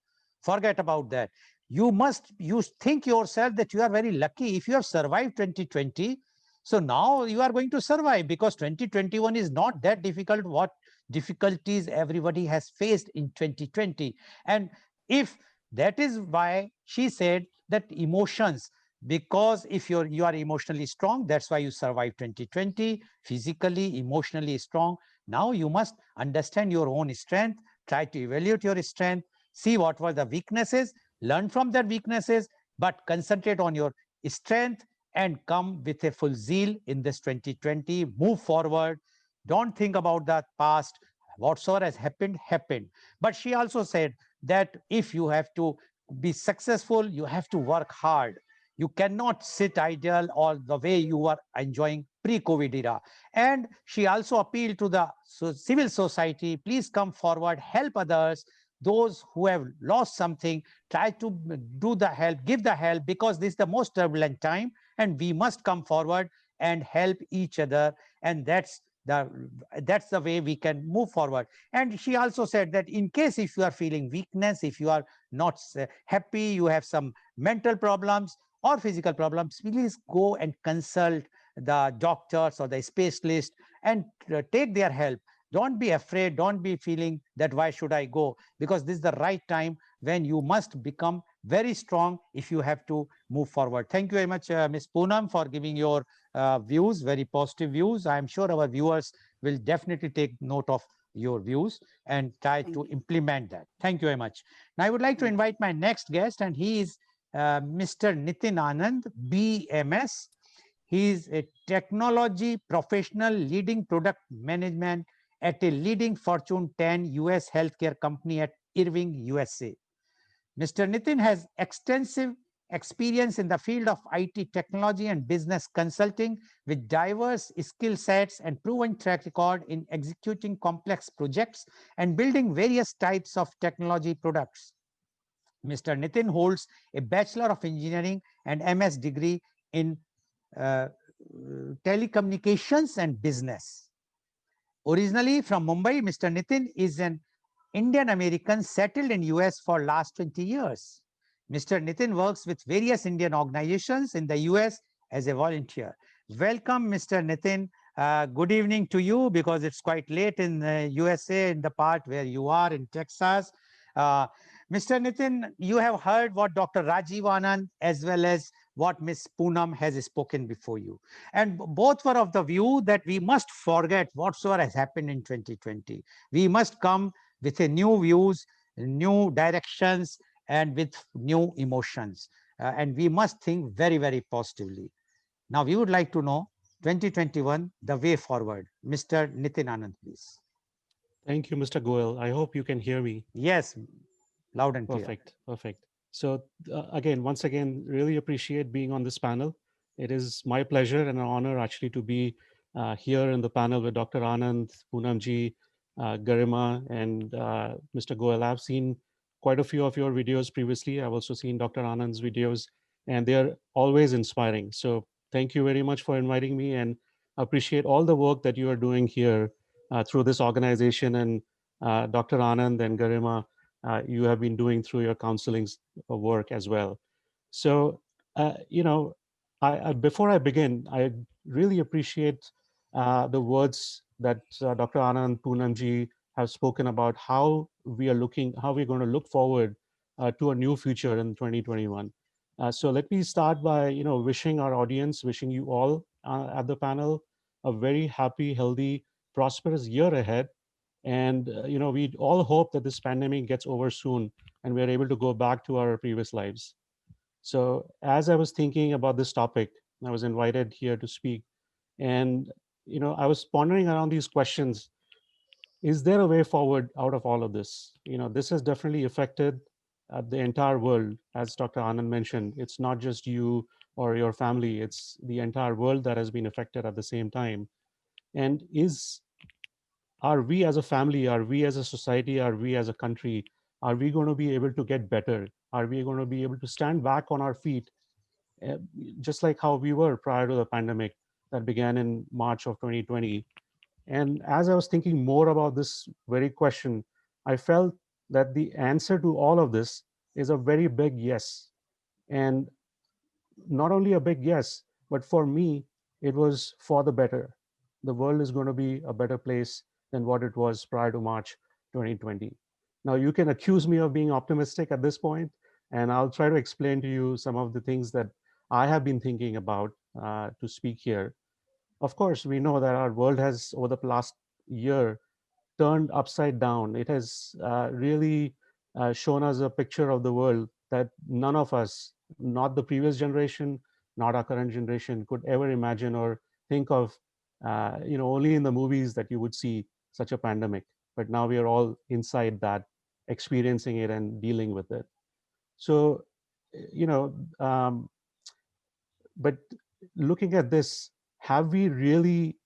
Forget about that. You think yourself that you are very lucky if you have survived 2020. So now you are going to survive, because 2021 is not that difficult. What difficulties everybody has faced in 2020. And if that is why she said that emotions, because if you are emotionally strong, that's why you survived 2020, physically, emotionally strong. Now you must understand your own strength, try to evaluate your strength, see what were the weaknesses, learn from their weaknesses, but concentrate on your strength and come with a full zeal in this 2020. Move forward, don't think about the past. Whatsoever has happened, happened. But she also said that if you have to be successful, you have to work hard. You cannot sit idle all the way you were enjoying pre-COVID era. And she also appealed to the civil society, please come forward, help others. Those who have lost something, try to do the help, give the help, because this is the most turbulent time and we must come forward and help each other. And that's the way we can move forward. And she also said that in case if you are feeling weakness, if you are not happy, you have some mental problems or physical problems, please go and consult the doctors or the specialist and take their help. Don't be afraid, don't be feeling that why should I go, because this is the right time when you must become very strong if you have to move forward. Thank you very much, Ms. Poonam, for giving your views, very positive views. I am sure our viewers will definitely take note of your views and try Thank to you. implement that. Thank you very much. Now I would like to Thank you. invite my next guest, and he is Mr. Nitin Anand, BMS. He is a technology professional leading product management at a leading Fortune 10 US healthcare company at Irving, USA. Mr. Nitin has extensive experience in the field of IT technology and business consulting, with diverse skill sets and proven track record in executing complex projects and building various types of technology products. Mr. Nitin holds a Bachelor of Engineering and MS degree in uh, telecommunications and business. Originally from Mumbai, Mr. Nitin is an Indian American settled in US for last 20 years. Mr. Nitin works with various Indian organizations in the US as a volunteer. Welcome, Mr. Nitin. Good evening to you because it's quite late in the USA, in the part where you are in Texas. Uh, Mr. Nitin, you have heard what Dr. Rajivanan as well as what Miss Poonam has spoken before you. And both were of the view that we must forget whatsoever has happened in 2020. We must come with a new views, new directions, and with new emotions. And we must think very, very positively. Now, we would like to know 2021, the way forward. Mr. Nitin Anand, please. Thank you, Mr. Goel. I hope you can hear me. Yes, loud and clear. Perfect, perfect. So again, once again, really appreciate being on this panel. It is my pleasure and an honor actually to be here in the panel with Dr. Anand, Poonamji, Garima, and Mr. Goel. I've seen quite a few of your videos previously. I've also seen Dr. Anand's videos, and they're always inspiring. So thank you very much for inviting me, and appreciate all the work that you are doing here through this organization, and Dr. Anand and Garima, you have been doing through your counseling work as well. So, you know, before I begin, I really appreciate the words that Dr. Anand Poonamji have spoken about how we are looking, how we're going to look forward to a new future in 2021. So let me start by, wishing our audience, wishing you all at the panel a very happy, healthy, prosperous year ahead. And we all hope that this pandemic gets over soon and we're able to go back to our previous lives. So as I was thinking about this topic, I was invited here to speak, and I was pondering around these questions. Is there a way forward out of all of this? This has definitely affected the entire world. As Dr. Anand mentioned, it's not just you or your family, it's the entire world that has been affected at the same time. And are we as a family, are we as a society, are we as a country, are we going to be able to get better? Are we going to be able to stand back on our feet, uh, just like how we were prior to the pandemic that began in March of 2020? And as I was thinking more about this very question, I felt that the answer to all of this is a very big yes. And not only a big yes, but for me, it was for the better. The world is going to be a better place than what it was prior to March 2020. Now, you can accuse me of being optimistic at this point, and I'll try to explain to you some of the things that I have been thinking about to speak here. Of course, we know that our world has, over the last year, turned upside down. It has really shown us a picture of the world that none of us, not the previous generation, not our current generation, could ever imagine or think of. Only in the movies that you would see such a pandemic. But now we are all inside that, experiencing it and dealing with it. So, you know, um, but looking at this, have we really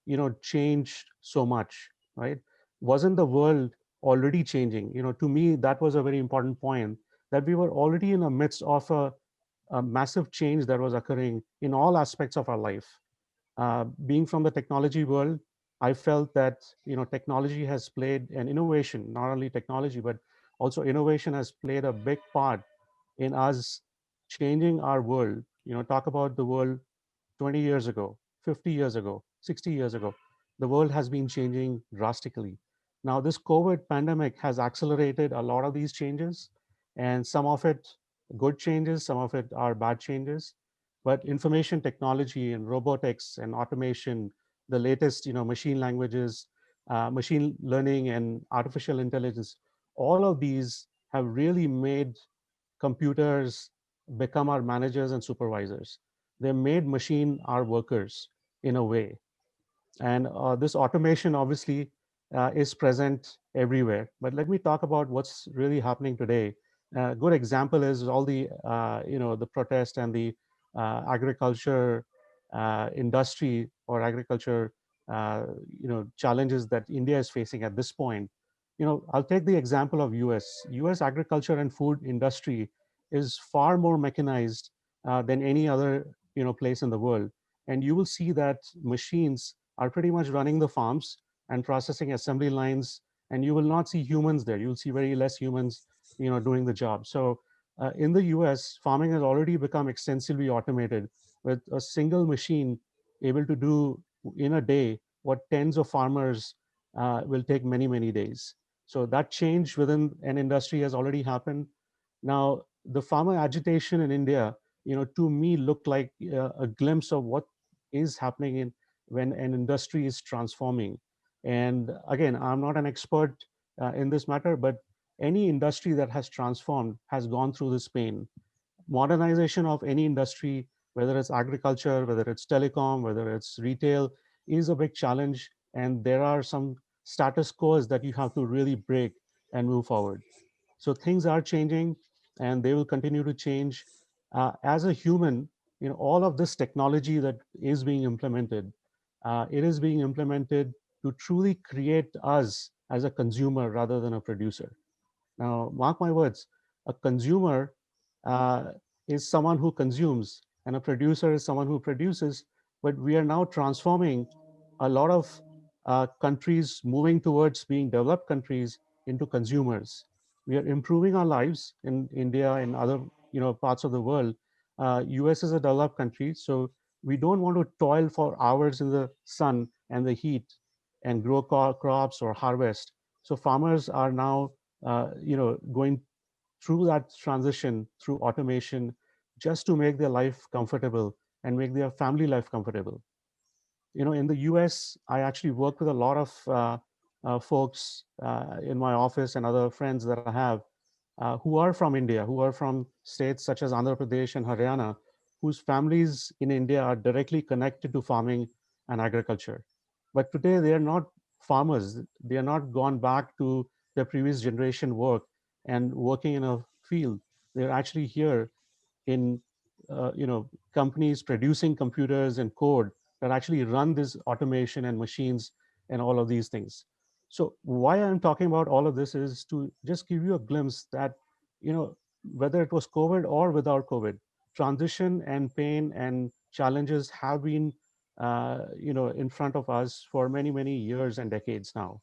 changed so much, right? Wasn't the world already changing? To me, that was a very important point, that we were already in the midst of a massive change that was occurring in all aspects of our life. Being from the technology world, I felt that technology has played an innovation, not only technology, but also innovation has played a big part in us changing our world. Talk about the world 20 years ago, 50 years ago, 60 years ago. The world has been changing drastically. Now, this COVID pandemic has accelerated a lot of these changes, and some of it good changes, some of it are bad changes. But information technology and robotics and automation, the latest machine languages, machine learning and artificial intelligence, all of these have really made computers become our managers and supervisors. They made machine our workers in a way. And this automation obviously is present everywhere. But let me talk about what's really happening today. A good example is all the protest and the agriculture industry or agriculture, challenges that India is facing at this point. I'll take the example of US. US agriculture and food industry is far more mechanized than any other place in the world, and you will see that machines are pretty much running the farms and processing assembly lines, and you will not see humans there. You'll see very less humans doing the job. So in the US, farming has already become extensively automated with a single machine able to do in a day what tens of farmers will take many, many days. So that change within an industry has already happened. Now, the farmer agitation in India, to me looked like a glimpse of what is happening in when an industry is transforming. And again, I'm not an expert in this matter, but any industry that has transformed has gone through this pain. Modernization of any industry, whether it's agriculture, whether it's telecom, whether it's retail, is a big challenge. And there are some status quos that you have to really break and move forward. So things are changing, and they will continue to change. As a human, all of this technology that is being implemented, it is being implemented to truly create us as a consumer rather than a producer. Now, mark my words, a consumer uh, is someone who consumes, and a producer is someone who produces. But we are now transforming a lot of countries moving towards being developed countries into consumers. We are improving our lives in India and other parts of the world. US is a developed country, so we don't want to toil for hours in the sun and the heat and grow crops or harvest. So farmers are now going through that transition through automation just to make their life comfortable and make their family life comfortable. In the US, I actually work with a lot of folks in my office and other friends that I have who are from India, who are from states such as Andhra Pradesh and Haryana, whose families in India are directly connected to farming and agriculture. But today they are not farmers. They are not gone back to their previous generation work and working in a field. They're actually here in companies producing computers and code that actually run this automation and machines and all of these things. So why I'm talking about all of this is to just give you a glimpse that you know whether it was COVID or without COVID, transition and pain and challenges have been in front of us for many, many years and decades now.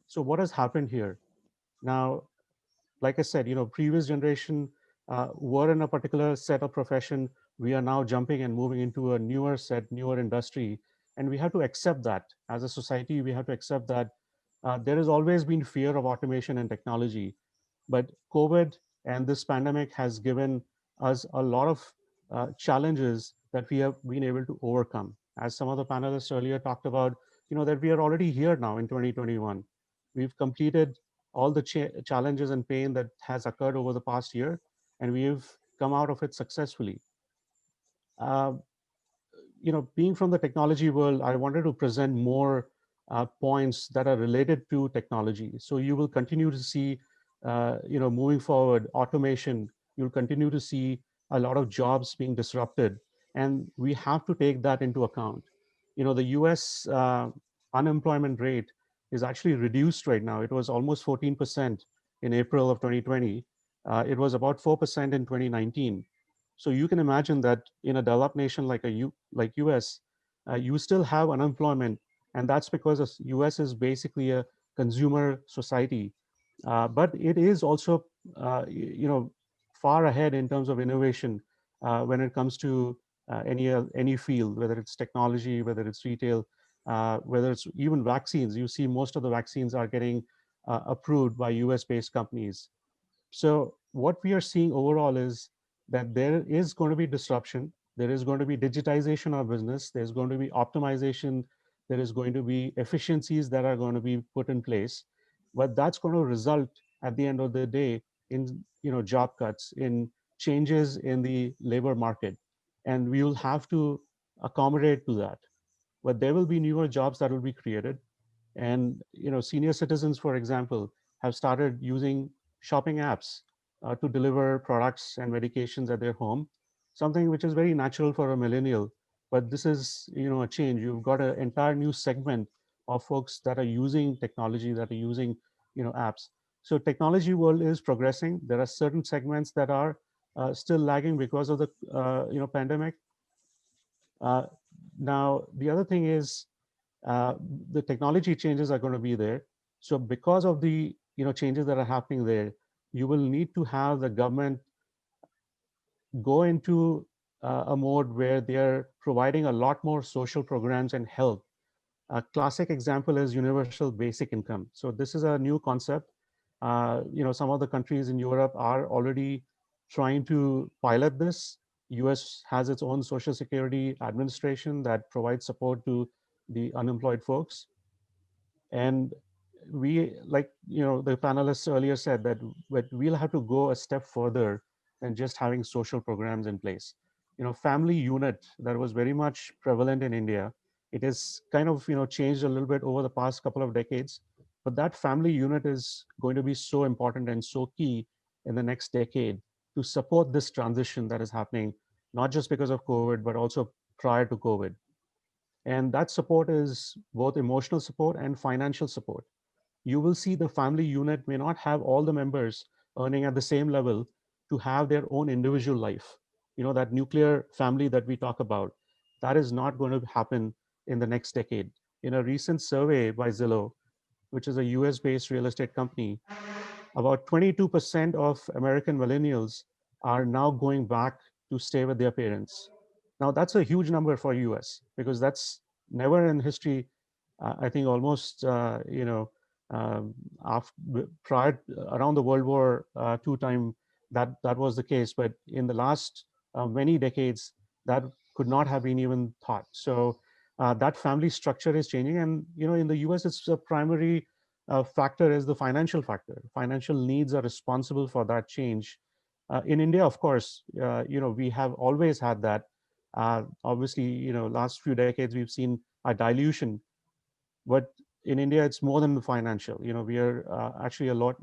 So what has happened here now? Like I said, previous generation were in a particular set of profession. We are now jumping and moving into a newer set, newer industry, and we have to accept that as a society. We have to accept that there has always been fear of automation and technology, but COVID and this pandemic has given us a lot of challenges that we have been able to overcome. As some of the panelists earlier talked about, that we are already here now in 2021. We've completed all the challenges and pain that has occurred over the past year, and we've come out of it successfully. Uh, Being from the technology world, I wanted to present more points that are related to technology. So you will continue to see, moving forward, automation. You'll continue to see a lot of jobs being disrupted, and we have to take that into account. The U.S. Unemployment rate is actually reduced right now. It was almost 14% in April of 2020. It was about 4% in 2019. So you can imagine that in a developed nation like US, you still have unemployment, and that's because the US is basically a consumer society. But it is also, far ahead in terms of innovation when it comes to any field, whether it's technology, whether it's retail, whether it's even vaccines. You see, most of the vaccines are getting approved by US-based companies. So what we are seeing overall is that there is going to be disruption. There is going to be digitization of business. There's going to be optimization. There is going to be efficiencies that are going to be put in place. But that's going to result at the end of the day in job cuts, in changes in the labor market. And we will have to accommodate to that. But there will be newer jobs that will be created. And senior citizens, for example, have started using shopping apps to deliver products and medications at their home, something which is very natural for a millennial. But this is a change. You've got an entire new segment of folks that are using technology, that are using apps. So technology world is progressing. There are certain segments that are still lagging because of the pandemic. uh, Now the other thing is uh, the technology changes are going to be there. So because of the changes that are happening there, you will need to have the government go into a mode where they are providing a lot more social programs and help. A classic example is universal basic income. So this is a new concept. Some of the countries in Europe are already trying to pilot this. US has its own social security administration that provides support to the unemployed folks. And we, like, the panelists earlier said that, but we'll have to go a step further than just having social programs in place. Family unit that was very much prevalent in India, it has kind of changed a little bit over the past couple of decades, but that family unit is going to be so important and so key in the next decade to support this transition that is happening, not just because of COVID, but also prior to COVID. And that support is both emotional support and financial support. You will see the family unit may not have all the members earning at the same level to have their own individual life. That nuclear family that we talk about, that is not going to happen in the next decade. In a recent survey by Zillow, which is a US based real estate company, about 22% of American millennials are now going back to stay with their parents. Now, that's a huge number for US because that's never in history. I think almost, prior around the World War II time, that was the case. But in the last many decades, that could not have been even thought. So that family structure is changing. And, in the US, it's a primary factor is the financial factor. Financial needs are responsible for that change. In India, of course, we have always had that. Obviously, last few decades we've seen a dilution, but in India it's more than the financial. We are actually a lot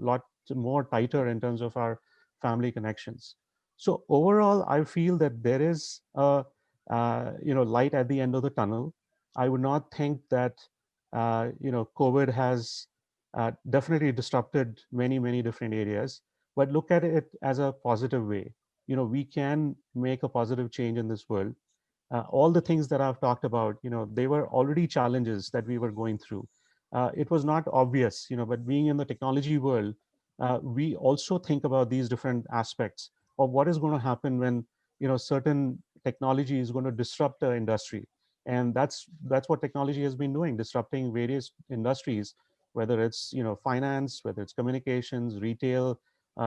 more tighter in terms of our family connections. So overall, I feel that there is a light at the end of the tunnel. I would not think that COVID has definitely disrupted many different areas, but look at it as a positive way. We can make a positive change in this world. All the things that I've talked about, they were already challenges that we were going through. It was not obvious, but being in the technology world, we also think about these different aspects of what is going to happen when, certain technology is going to disrupt the industry. And that's what technology has been doing, disrupting various industries, whether it's, finance, whether it's communications, retail,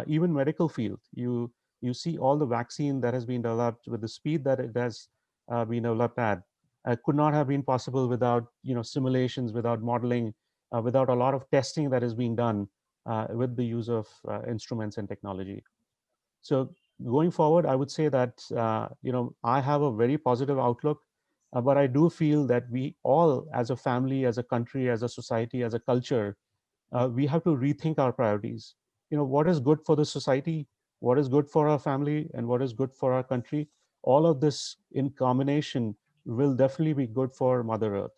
even medical field. You see all the vaccine that has been developed with the speed that it has been developed at could not have been possible without simulations, without modeling, without a lot of testing that is being done with the use of instruments and technology. So going forward, I would say that I have a very positive outlook, but I do feel that we all, as a family, as a country, as a society, as a culture, we have to rethink our priorities. What is good for the society, what is good for our family, and what is good for our country. All of this in combination will definitely be good for Mother Earth.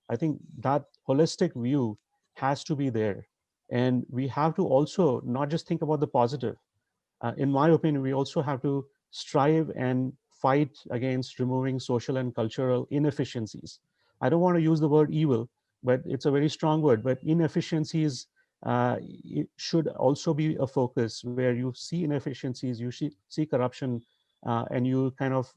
I think that holistic view has to be there. And we have to also not just think about the positive. In my opinion, we also have to strive and fight against removing social and cultural inefficiencies. I don't want to use the word evil, but it's a very strong word. But inefficiencies it should also be a focus where you see inefficiencies, you see corruption, and you kind of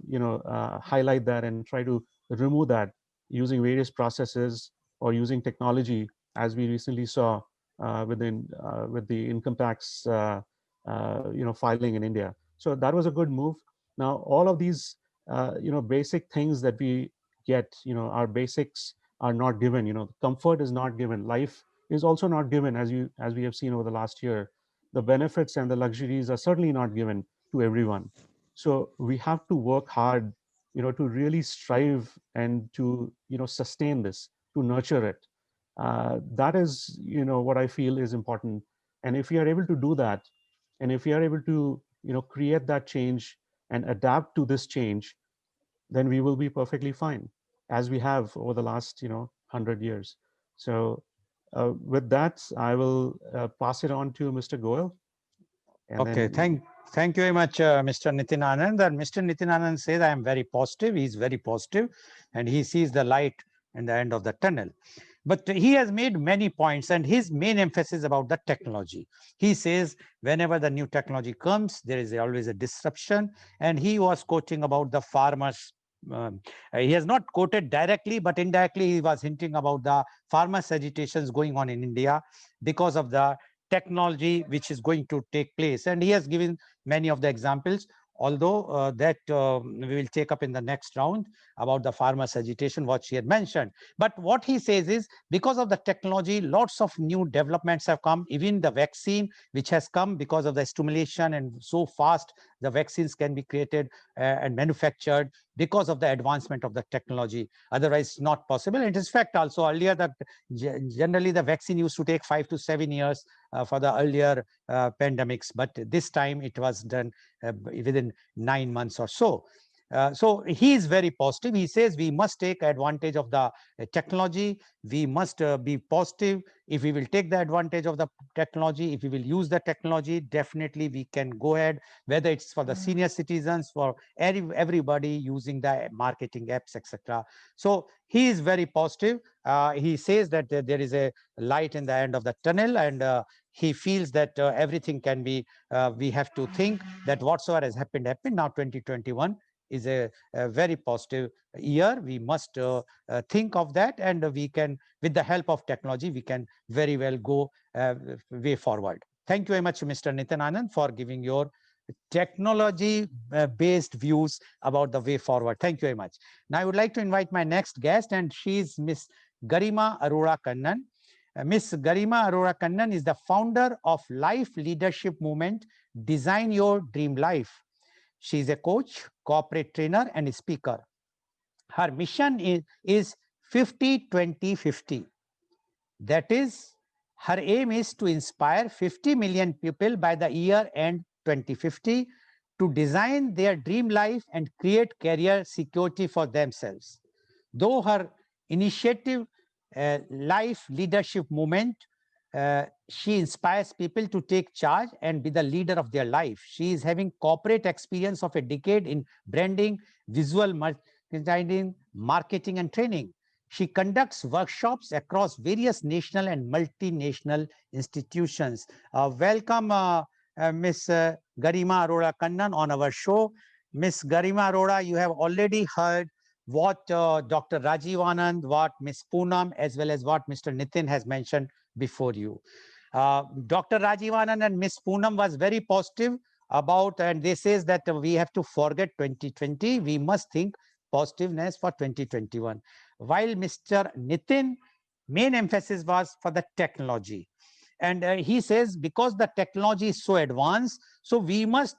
highlight that and try to remove that using various processes or using technology, as we recently saw with the income tax filing in India. So that was a good move. Now all of these basic things that we get, our basics are not given. Comfort is not given. Life is also not given, as we have seen over the last year. The benefits and the luxuries are certainly not given to everyone. So we have to work hard, to really strive and to sustain this, to nurture it. That is what I feel is important. And if we are able to do that, and if we are able to create that change and adapt to this change, then we will be perfectly fine, as we have over the last 100 years. So with that, I will pass it on to Mr. Goel. And Okay, then, thank you very much, Mr. Nitin Anand. And Mr. Nitin Anand says I am very positive. He's very positive, and he sees the light in the end of the tunnel. But he has made many points, and his main emphasis about the technology. He says whenever the new technology comes, there is always a disruption. And he was quoting about the farmers he has not quoted directly, but indirectly he was hinting about the farmers' agitations going on in India because of the technology which is going to take place. And he has given many of the examples, although that we will take up in the next round about the farmers' agitation, what she had mentioned. But what he says is, because of the technology, lots of new developments have come, even the vaccine, which has come because of the stimulation, and so fast the vaccines can be created and manufactured because of the advancement of the technology. Otherwise, not possible. And in fact, also earlier, that generally the vaccine used to take 5 to 7 years for the earlier pandemics, but this time it was done within 9 months or so. So he is very positive. He says we must take advantage of the technology. We must be positive. If we will take the advantage of the technology, if we will use the technology, definitely we can go ahead, whether it's for the senior citizens, for everybody using the marketing apps, etc. So he is very positive. He says that there is a light in the end of the tunnel, and he feels that everything can be, we have to think that whatsoever has happened, happened. Now 2021 is a very positive year. We must think of that, and we can, with the help of technology, we can very well go way forward. Thank you very much, Mr. Nitin Anand, for giving your technology-based views about the way forward. Thank you very much. Now I would like to invite my next guest, and she is Miss Garima Arora Kannan. Miss Garima Arora Kannan is the founder of Life Leadership Movement, Design Your Dream Life. She is a coach, corporate trainer, and speaker. Her mission is 50-20-50. That is, her aim is to inspire 50 million people by the year end 2050 to design their dream life and create career security for themselves. Though her initiative, Life Leadership Movement, she inspires people to take charge and be the leader of their life. She is having corporate experience of a decade in branding, visual merchandising, marketing, and training. She conducts workshops across various national and multinational institutions. Welcome, Ms. Garima Arora Kannan on our show. Ms. Garima Arora, you have already heard what Dr. Rajivanan, what Ms. Poonam, as well as what Mr. Nitin has mentioned before you. Dr. Rajivanan and Ms. Poonam was very positive about, and they says that we have to forget 2020. We must think positiveness for 2021. While Mr. Nitin, main emphasis was for the technology. And he says, because the technology is so advanced, so we must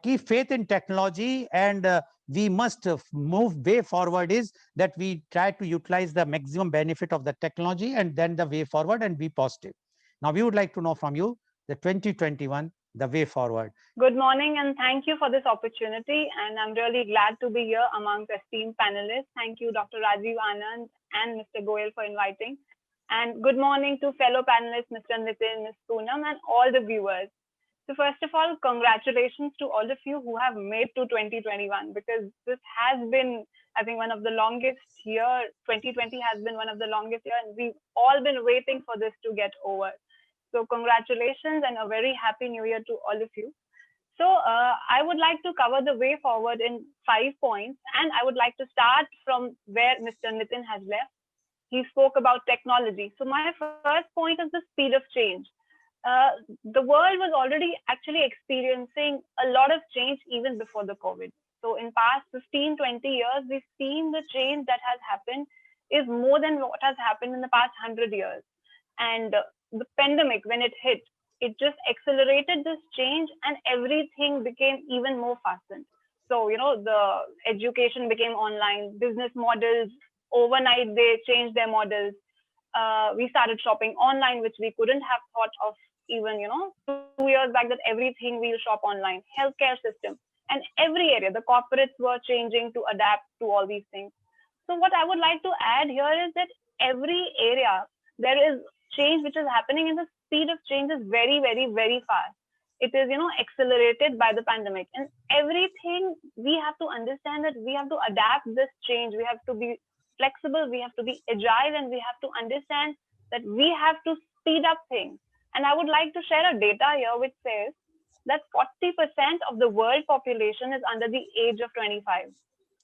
keep faith in technology, and we must move way forward is that we try to utilize the maximum benefit of the technology, and then the way forward and be positive. Now, we would like to know from you the 2021, the way forward. Good morning, and thank you for this opportunity. And I'm really glad to be here amongst esteemed panelists. Thank you, Dr. Rajivanan and Mr. Goel, for inviting. And good morning to fellow panelists, Mr. Nitin, Ms. Poonam, and all the viewers. So first of all, congratulations to all of you who have made to 2021, because this has been, I think, one of the longest year. 2020 has been one of the longest year, and we've all been waiting for this to get over. So congratulations and a very happy new year to all of you. So I would like to cover the way forward in 5 points, and I would like to start from where Mr. Nitin has left. He spoke about technology. So my first point is the speed of change. The world was already actually experiencing a lot of change even before the COVID. So in past 15, 20 years, we've seen the change that has happened is more than what has happened in the past 100 years. And the pandemic, when it hit, it just accelerated this change, and everything became even more fastened. So, the education became online, business models, overnight, they changed their models. We started shopping online, which we couldn't have thought of even, 2 years back, that everything we'll shop online, healthcare system, and every area, the corporates were changing to adapt to all these things. So what I would like to add here is that every area, there is change which is happening, and the speed of change is very, very, very fast. It is, accelerated by the pandemic, and everything we have to understand that we have to adapt this change. We have to be flexible, we have to be agile, and we have to understand that we have to speed up things. And I would like to share a data here which says that 40% of the world population is under the age of 25.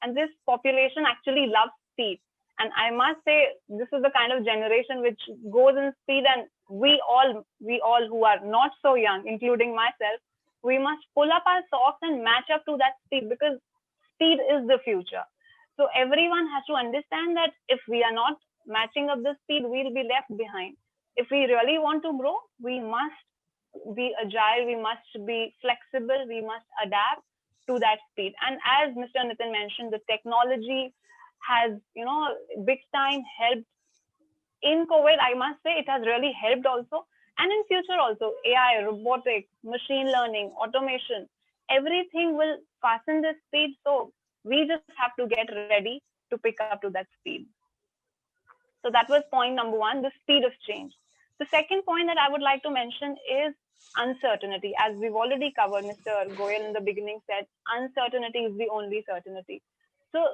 And this population actually loves speed. And I must say, this is the kind of generation which goes in speed, and we all who are not so young, including myself, we must pull up our socks and match up to that speed, because speed is the future. So everyone has to understand that if we are not matching up the speed, we'll be left behind. If we really want to grow, we must be agile, we must be flexible, we must adapt to that speed. And as Mr. Nitin mentioned, the technology has, big time helped in COVID. I must say it has really helped also. And in future also, AI, robotics, machine learning, automation, everything will fasten the speed. So we just have to get ready to pick up to that speed. So that was point number one, the speed of change. The second point that I would like to mention is uncertainty. As we've already covered, Mr. Goel in the beginning said, uncertainty is the only certainty. So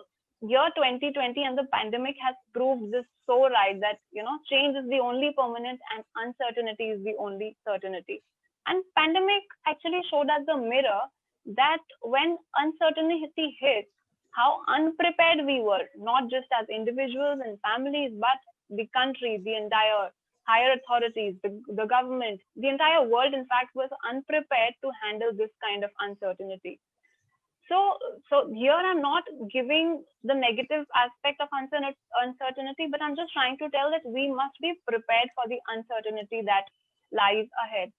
year 2020 and the pandemic has proved this so right, that change is the only permanent and uncertainty is the only certainty. And pandemic actually showed us the mirror that when uncertainty hit, how unprepared we were, not just as individuals and families, but the country, the entire higher authorities, the government, the entire world, in fact, was unprepared to handle this kind of uncertainty. So here I'm not giving the negative aspect of uncertainty, but I'm just trying to tell that we must be prepared for the uncertainty that lies ahead.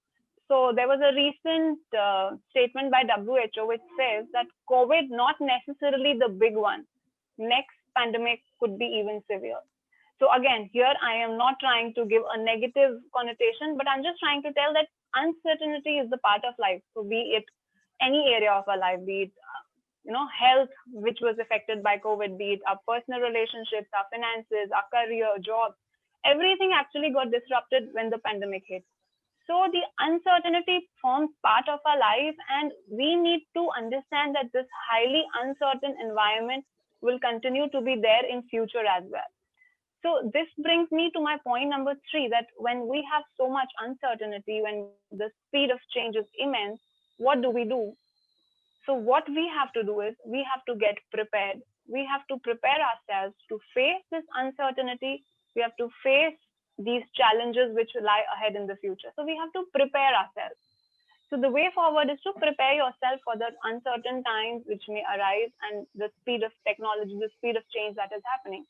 So there was a recent statement by WHO which says that COVID not necessarily the big one. Next pandemic could be even severe. So again, here I am not trying to give a negative connotation, but I'm just trying to tell that uncertainty is the part of life. So be it any area of our life, be it health, which was affected by COVID, be it our personal relationships, our finances, our career, jobs, everything actually got disrupted when the pandemic hit. So the uncertainty forms part of our life, and we need to understand that this highly uncertain environment will continue to be there in future as well. So this brings me to my point number 3, that when we have so much uncertainty, when the speed of change is immense, what do we do? So what we have to do is we have to get prepared. We have to prepare ourselves to face this uncertainty. We have to face these challenges which lie ahead in the future. So we have to prepare ourselves. So the way forward is to prepare yourself for the uncertain times which may arise and the speed of technology, the speed of change that is happening.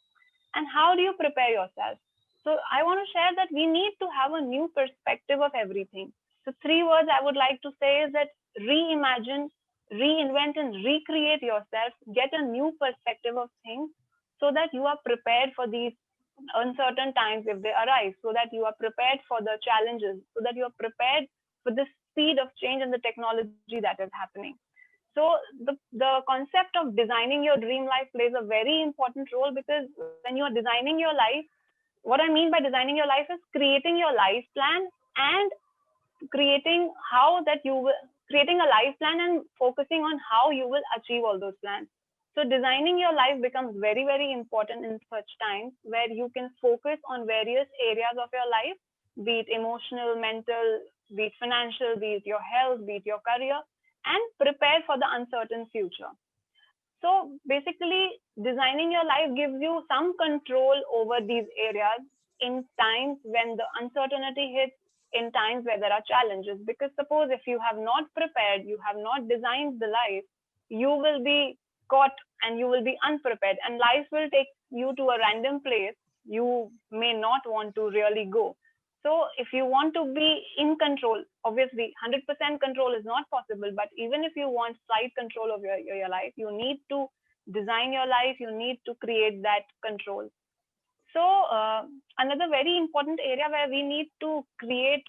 And how do you prepare yourself? So I want to share that we need to have a new perspective of everything. So 3 words I would like to say is that reimagine, reinvent, and recreate yourself. Get a new perspective of things so that you are prepared for these uncertain times if they arise, so that you are prepared for the challenges, so that you are prepared for the speed of change and the technology that is happening. So the concept of designing your dream life plays a very important role, because when you are designing your life, what I mean by designing your life is creating your life plan and creating creating a life plan and focusing on how you will achieve all those plans. So designing your life becomes very, very important in such times where you can focus on various areas of your life, be it emotional, mental, be it financial, be it your health, be it your career, and prepare for the uncertain future. So basically, designing your life gives you some control over these areas in times when the uncertainty hits, in times where there are challenges. Because suppose if you have not prepared, you have not designed the life, you will be caught and you will be unprepared, and life will take you to a random place you may not want to really go. So if you want to be in control, obviously 100% control is not possible, but even if you want slight control of your life, you need to design your life, you need to create that control. So another very important area where we need to create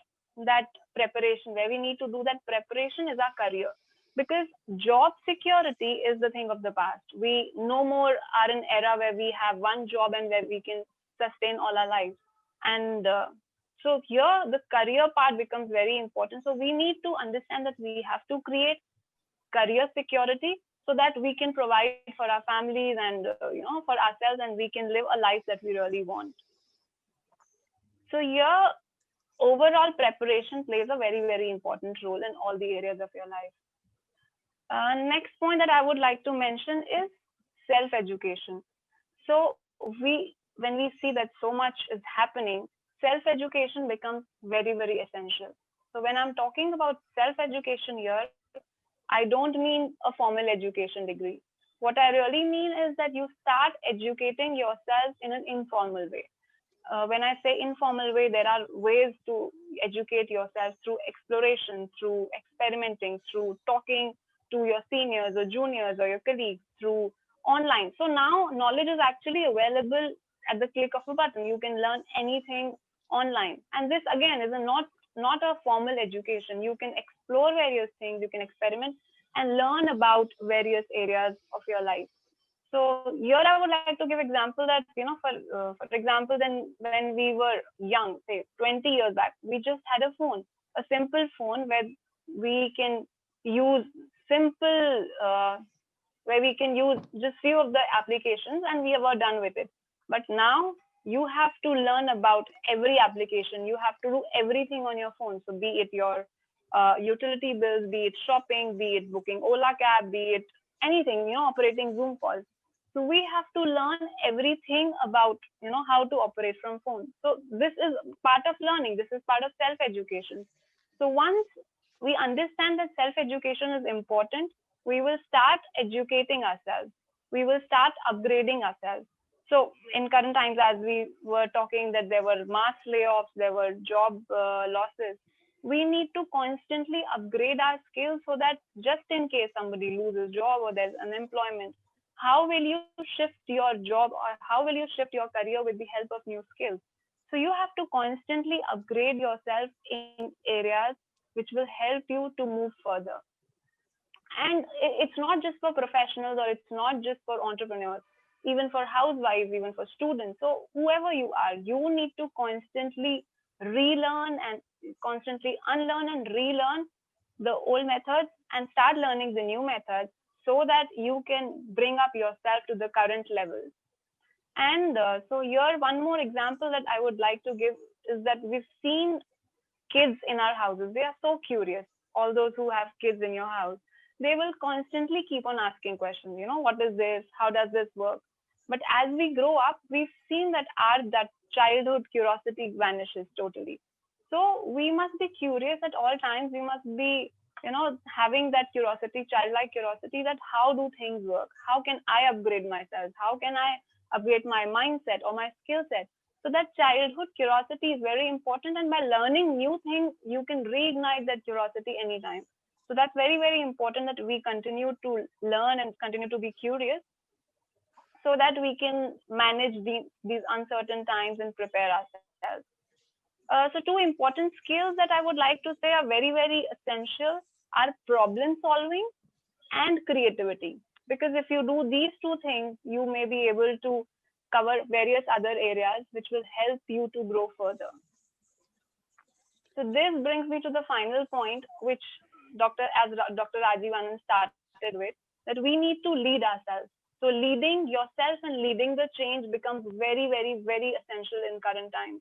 that preparation, where we need to do that preparation, is our career. Because job security is the thing of the past. We no more are in era where we have one job and where we can sustain all our lives. And so here the career part becomes very important. So we need to understand that we have to create career security so that we can provide for our families and for ourselves, and we can live a life that we really want. So here overall preparation plays a very, very important role in all the areas of your life. Next point that I would like to mention is self-education. So when we see that so much is happening, self-education becomes very, very essential. So when I'm talking about self-education here, I don't mean a formal education degree. What I really mean is that you start educating yourself in an informal way. When I say informal way, there are ways to educate yourself through exploration, through experimenting, through talking to your seniors or juniors or your colleagues, through online. So now knowledge is actually available at the click of a button. You can learn anything online. And this again is not a formal education. You can explore various things, you can experiment and learn about various areas of your life. So here I would like to give example that, for example, then when we were young, say 20 years back, we just had a phone, a simple phone where we can use simple, where we can use just few of the applications and we were done with it. But now you have to learn about every application. You have to do everything on your phone. So be it your utility bills, be it shopping, be it booking Ola cab, be it anything, operating Zoom calls. So we have to learn everything about, how to operate from phone. So this is part of learning. This is part of self-education. So once we understand that self-education is important, we will start educating ourselves. We will start upgrading ourselves. So in current times, as we were talking that there were mass layoffs, there were job losses, we need to constantly upgrade our skills so that just in case somebody loses job or there's unemployment, how will you shift your job or how will you shift your career with the help of new skills? So you have to constantly upgrade yourself in areas which will help you to move further. And it's not just for professionals or it's not just for entrepreneurs, even for housewives, even for students. So whoever you are, you need to constantly relearn and constantly unlearn and relearn the old methods and start learning the new methods so that you can bring up yourself to the current level. And so here, one more example that I would like to give is that we've seen kids in our houses. They are so curious. All those who have kids in your house, they will constantly keep on asking questions. What is this? How does this work? But as we grow up, we've seen that that childhood curiosity vanishes totally. So we must be curious at all times. We must be, having that curiosity, childlike curiosity, that how do things work? How can I upgrade myself? How can I upgrade my mindset or my skill set? So that childhood curiosity is very important. And by learning new things, you can reignite that curiosity anytime. So that's very, very important that we continue to learn and continue to be curious so that we can manage these uncertain times and prepare ourselves. So two important skills that I would like to say are very, very essential are problem solving and creativity. Because if you do these two things, you may be able to cover various other areas which will help you to grow further. So this brings me to the final point, which Dr. Rajivanan started with, that we need to lead ourselves. So leading yourself and leading the change becomes very, very, very essential in current times.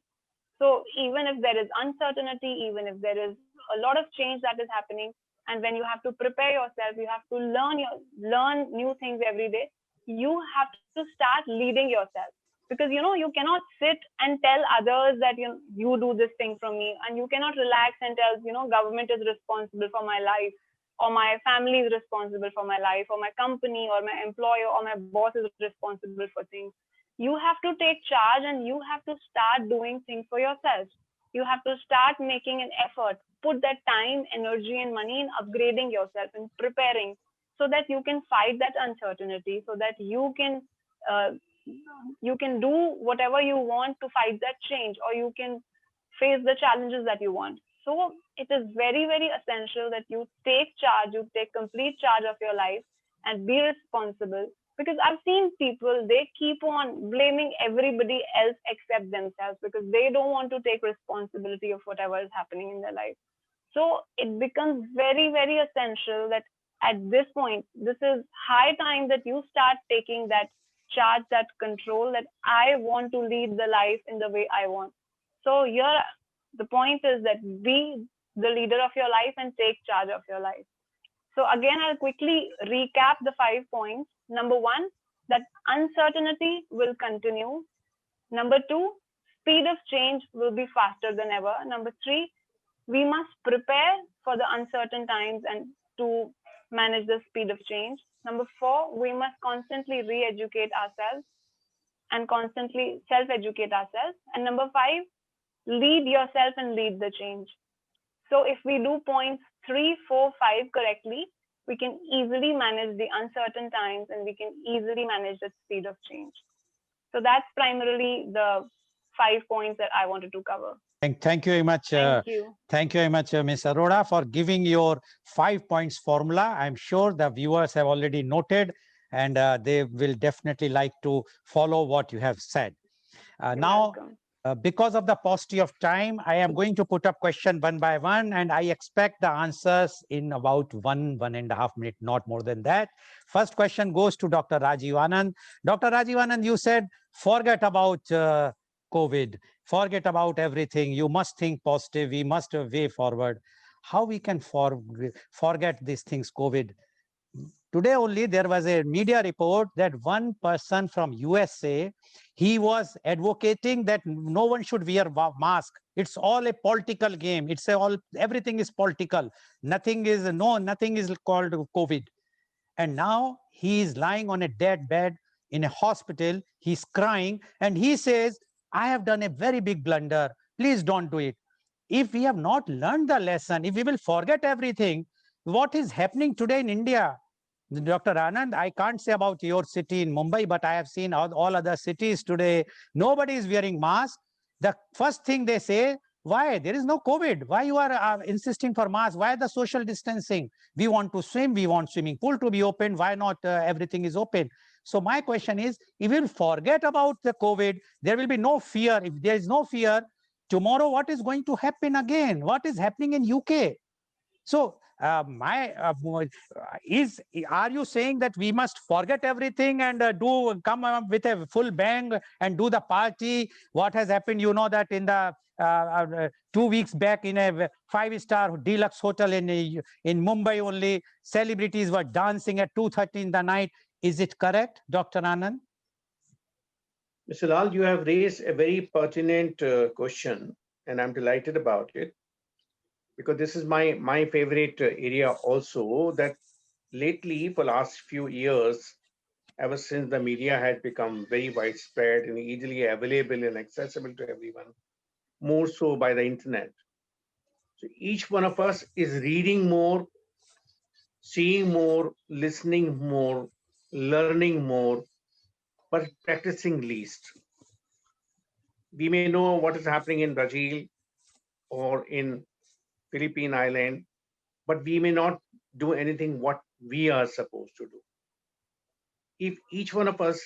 So even if there is uncertainty, even if there is a lot of change that is happening, and when you have to prepare yourself, you have to learn new things every day. You have to start leading yourself, because you cannot sit and tell others that you do this thing from me, and you cannot relax and tell government is responsible for my life, or my family is responsible for my life, or my company or my employer or my boss is responsible for things. You have to take charge and you have to start doing things for yourself. You have to start making an effort, put that time, energy and money in upgrading yourself and preparing, so that you can fight that uncertainty, so that uh, you can do whatever you want to fight that change, or you can face the challenges that you want. So it is very, very essential that you take charge, you take complete charge of your life and be responsible. Because I've seen people, they keep on blaming everybody else except themselves, because they don't want to take responsibility of whatever is happening in their life. So it becomes very, very essential that at this point, this is high time that you start taking that charge, that control, that I want to lead the life in the way I want. So here, the point is that be the leader of your life and take charge of your life. So again, I'll quickly recap the 5 points. Number one, that uncertainty will continue. Number 2, speed of change will be faster than ever. Number 3, we must prepare for the uncertain times and to manage the speed of change. Number 4, we must constantly re-educate ourselves and constantly self-educate ourselves. And number 5, lead yourself and lead the change. So if we do points 3, 4, 5 correctly, we can easily manage the uncertain times and we can easily manage the speed of change. So that's primarily the 5 points that I wanted to cover. Thank you very much. Thank you. Thank you very much, Ms. Arora, for giving your 5 points formula. I'm sure the viewers have already noted and they will definitely like to follow what you have said. Now, Welcome. because of the paucity of time, I am going to put up question one by one, and I expect the answers in about 1.5 minutes, not more than that. First question goes to Dr. Rajivanan. Dr. Rajivanan, you said, forget about COVID, forget about everything. You must think positive. We must way forward. How we can forget these things, COVID? Today only there was a media report that one person from USA, he was advocating that no one should wear mask. It's all a political game. It's everything is political. Nothing is called COVID. And now he is lying on a dead bed in a hospital. He's crying and he says, I have done a very big blunder. Please don't do it. If we have not learned the lesson, if we will forget everything, what is happening today in India? Dr. Anand, I can't say about your city in Mumbai, but I have seen all other cities today. Nobody is wearing masks. The first thing they say, why? There is no COVID. Why you are insisting for masks? Why the social distancing? We want to swim. We want swimming pool to be open. Why not everything is open? So my question is, if we will forget about the COVID, there will be no fear. If there is no fear, tomorrow what is going to happen again? What is happening in UK? So are you saying that we must forget everything and come up with a full bang and do the party? What has happened? You know that in the 2 weeks back in a 5-star deluxe hotel in Mumbai, only celebrities were dancing at 2:30 in the night. Is it correct, Dr. Anand? Mr. Lal, you have raised a very pertinent question, and I'm delighted about it, because this is my favorite area also, that lately for last few years, ever since the media had become very widespread and easily available and accessible to everyone, more so by the internet. So each one of us is reading more, seeing more, listening more, learning more, but practicing least. We may know what is happening in Brazil or in Philippine Island, but we may not do anything what we are supposed to do. If each one of us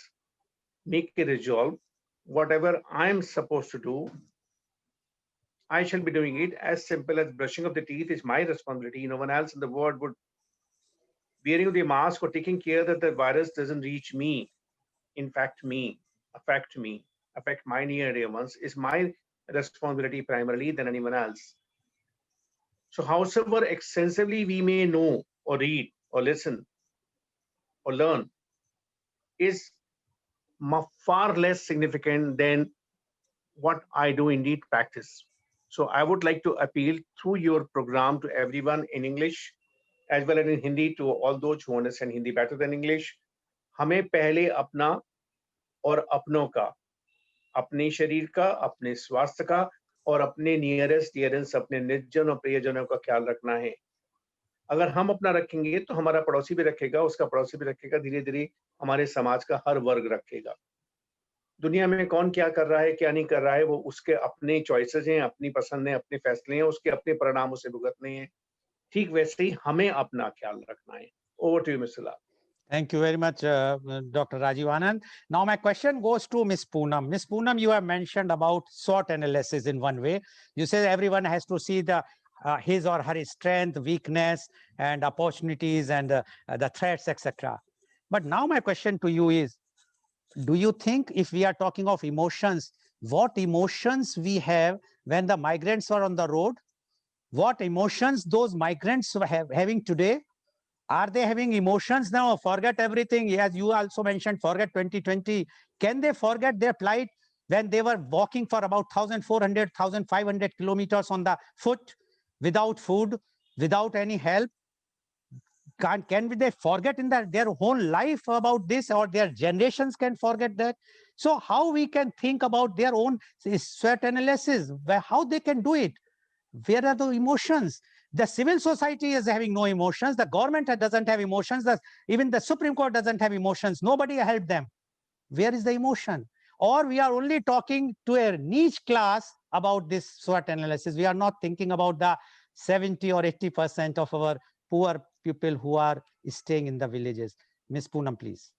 make a resolve, whatever I'm supposed to do, I shall be doing it. As simple as brushing of the teeth is my responsibility. No one else in the world would. Wearing the mask or taking care that the virus doesn't reach me, affect my near dear ones, is my responsibility primarily than anyone else. So however extensively we may know or read or listen or learn is far less significant than what I do indeed practice. So I would like to appeal through your program to everyone in English as well as in Hindi, to all those who understand Hindi better than English. हमें पहले अपना और अपनों का, अपने शरीर का, अपने स्वास्थ्य का और अपने नियरेस्ट डियरेंस, अपने निजजन और प्रियजनों का ख्याल रखना है. अगर हम अपना रखेंगे तो हमारा पड़ोसी भी रखेगा, उसका पड़ोसी भी रखेगा, धीरे धीरे हमारे समाज का हर वर्ग रखेगा. दुनिया में कौन क्या कर रहा है, क्या नहीं कर रहा है, वो उसके अपने चॉइसेस हैं, अपनी पसंद है, अपने फैसले हैं, उसके अपने परिणाम उसे भुगतने हैं. ठीक वैसे ही हमें अपना ख्याल रखना है. Over to you, Mr. Lal. Thank you very much, Dr. Rajivanan. Now my question goes to Ms. Poonam. Ms. Poonam, you have mentioned about SWOT analysis in one way. You say everyone has to see the his or her strength, weakness, and opportunities, and the threats, etc. But now my question to you is, do you think, if we are talking of emotions, what emotions we have when the migrants are on the road, what emotions those migrants are having today, Are they having emotions now? Forget everything. As you also mentioned, forget 2020. Can they forget their plight when they were walking for about 1,400, 1,500 kilometers on the foot without food, without any help? Can they forget in their whole life about this, or their generations can forget that? So how we can think about their own sweat analysis, how they can do it? Where are the emotions? The civil society is having no emotions. The government doesn't have emotions. Even the Supreme Court doesn't have emotions. Nobody helped them. Where is the emotion? Or we are only talking to a niche class about this SWOT analysis. We are not thinking about the 70 or 80% of our poor people who are staying in the villages. Ms. Poonam, please.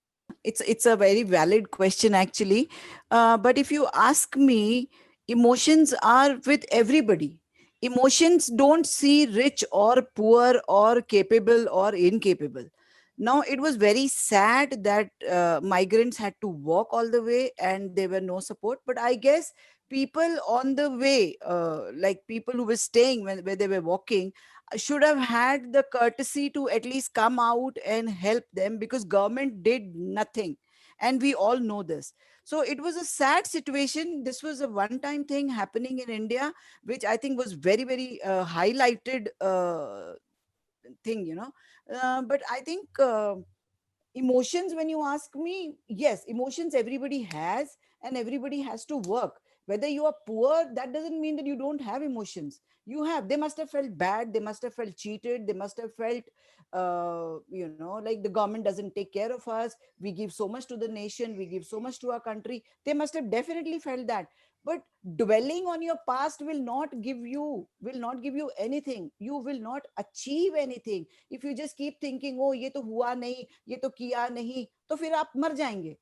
It's a very valid question, actually. But if you ask me, emotions are with everybody. Emotions don't see rich or poor or capable or incapable. Now, it was very sad that migrants had to walk all the way and there were no support. But I guess people on the way, like people who were staying where they were walking, should have had the courtesy to at least come out and help them, because government did nothing, and we all know this. So it was a sad situation. This was a one time thing happening in India, which I think was very very highlighted thing, but I think emotions, when you ask me, yes, emotions everybody has, and everybody has to work. Whether you are poor, that doesn't mean that you don't have emotions. You have. They must have felt bad, they must have felt cheated, they must have felt like the government doesn't take care of us. We give so much to the nation, we give so much to our country. They must have definitely felt that. But dwelling on your past will not give you anything. You will not achieve anything if you just keep thinking, oh, ye to hua nahi, ye to kiya nahi, to fir aap mar jayenge.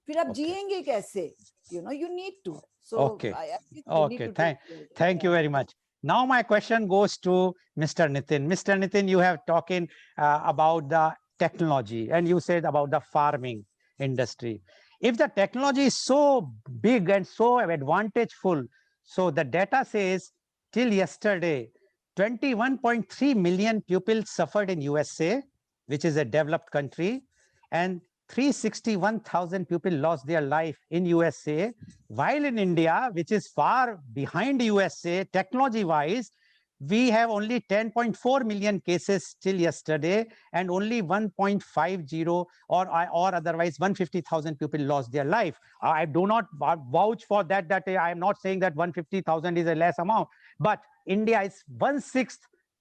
Fir aap Okay. jiyenge kaise? You need to. So Okay. I think we need Okay. to take Thank you very much. Now my question goes to Mr. Nitin. Mr. Nitin, you have talking about the technology, and you said about the farming industry. If the technology is so big and so advantageful, so the data says till yesterday, 21.3 million people suffered in USA, which is a developed country, and 361,000 people lost their life in USA, while in India, which is far behind USA technology-wise, we have only 10.4 million cases till yesterday, and only 1.50 or otherwise 150,000 people lost their life. I do not vouch for that. That I am not saying that 150,000 is a less amount, but India is 1/6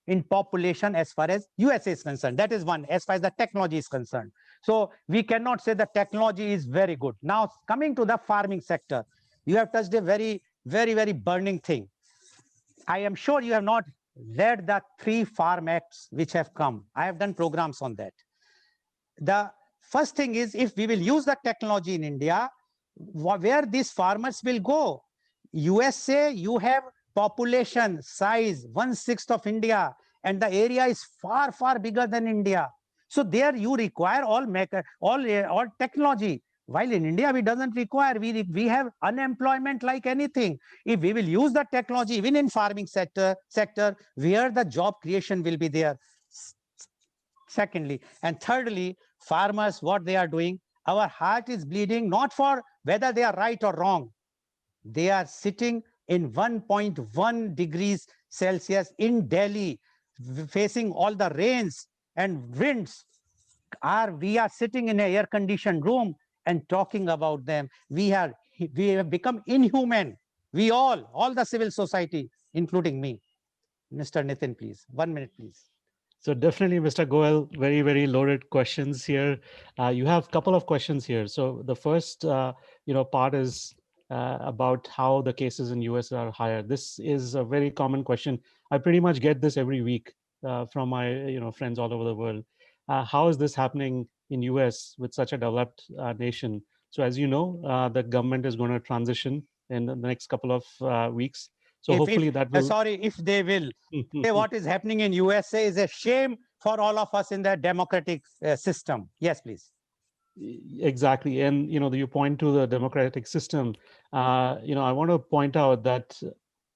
in population as far as USA is concerned. That is one, as far as the technology is concerned. So we cannot say the technology is very good. Now, coming to the farming sector, you have touched a very, very, very burning thing. I am sure you have not read the 3 farm acts which have come. I have done programs on that. The first thing is, if we will use the technology in India, where these farmers will go? USA, you have population size 1/6 of India, and the area is far, far bigger than India. So there you require all technology. While in India, we doesn't require. We have unemployment like anything. If we will use the technology, even in farming sector, where the job creation will be there. Secondly, and thirdly, farmers, what they are doing, our heart is bleeding, not for whether they are right or wrong. They are sitting in 1.1 degrees Celsius in Delhi, facing all the rains and winds. We are sitting in an air-conditioned room and talking about them. We have become inhuman. We all the civil society, including me. Mr. Nitin, please. 1 minute, please. So definitely, Mr. Goel, very, very loaded questions here. You have a couple of questions here. So the first, part is about how the cases in US are higher. This is a very common question. I pretty much get this every week from my, friends all over the world. How is this happening in US with such a developed nation? So as you know, the government is going to transition in the next couple of weeks. So hopefully that will. Sorry, if they will. What is happening in USA is a shame for all of us in the democratic system. Yes, please. Exactly. And, you point to the democratic system. I want to point out that,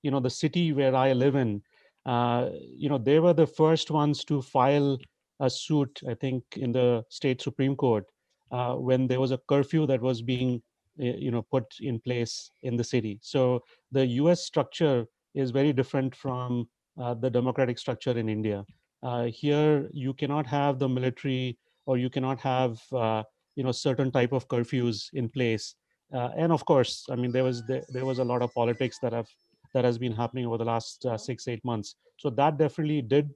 the city where I live in, they were the first ones to file a suit, I think, in the state Supreme Court when there was a curfew that was being put in place in the city. So the US structure is very different from the democratic structure in India. Here you cannot have the military, or you cannot have certain type of curfews in place. And of course, I mean, there was a lot of politics that has been happening over the last 6-8 months. So that definitely did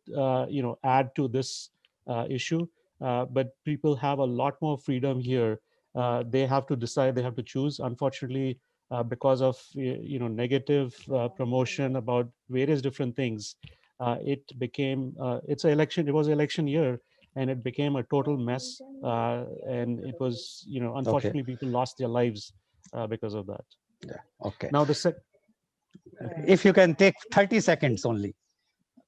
add to this issue. But people have a lot more freedom here. They have to decide, they have to choose. Unfortunately, because of negative promotion about various different things, it became it's an election. It was an election year, and it became a total mess. And it was, Okay. unfortunately, people lost their lives because of that. Yeah. Okay. Now, If you can take 30 seconds only.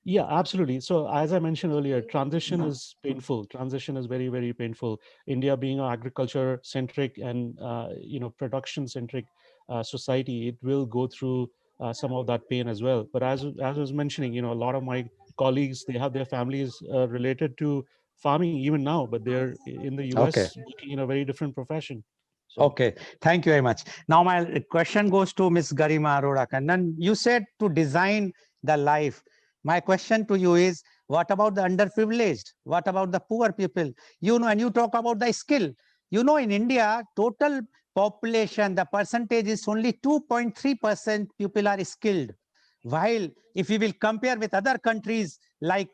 yeah, absolutely. So as I mentioned earlier, transition is painful. Transition is very, very painful. India being an agriculture centric and production centric society, it will go through some of that pain as well. But as I was mentioning, a lot of my colleagues, they have their families related to farming even now, but they're in the Okay. US working in a very different profession. So Okay, thank you very much. Now my question goes to Ms. Garima Arora Kannan. You said to design the life. My question to you is, what about the underprivileged? What about the poor people? And you talk about the skill. In India, total population, the percentage is only 2.3% people are skilled. While if you will compare with other countries, like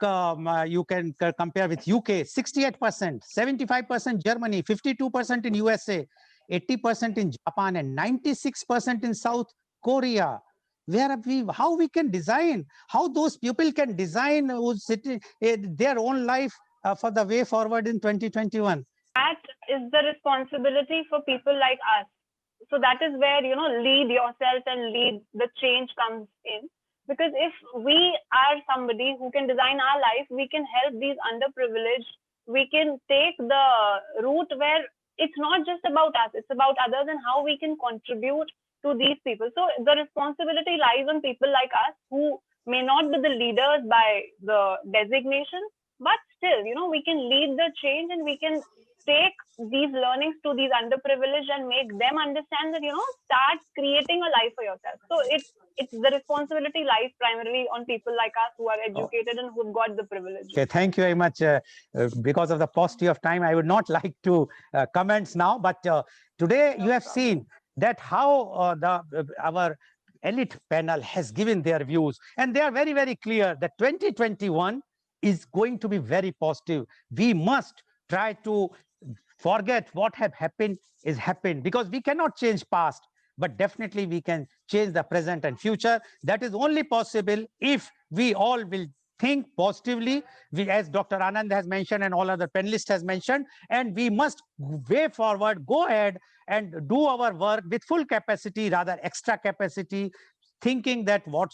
you can compare with UK, 68%, 75% Germany, 52% in USA, 80% in Japan, and 96% in South Korea. How we can design, how those people can design their own life for the way forward in 2021. That is the responsibility for people like us. So that is where, lead yourself and lead the change comes in. Because if we are somebody who can design our life, we can help these underprivileged. We can take the route where it's not just about us, it's about others and how we can contribute to these people. So the responsibility lies on people like us who may not be the leaders by the designation, but still, we can lead the change and we can take these learnings to these underprivileged and make them understand that, start creating a life for yourself. So it's the responsibility lies primarily on people like us who are educated and who've got the privilege. Okay, thank you very much. Because of the paucity of time, I would not like to comments now, but today you have seen that how our elite panel has given their views, and they are very, very clear that 2021 is going to be very positive. We must try to forget what have happened is happened, because we cannot change past, but definitely we can change the present and future. That is only possible if we all will think positively, as Dr. Anand has mentioned and all other panelists has mentioned, and we must way forward, go ahead and do our work with full capacity, rather extra capacity, thinking that what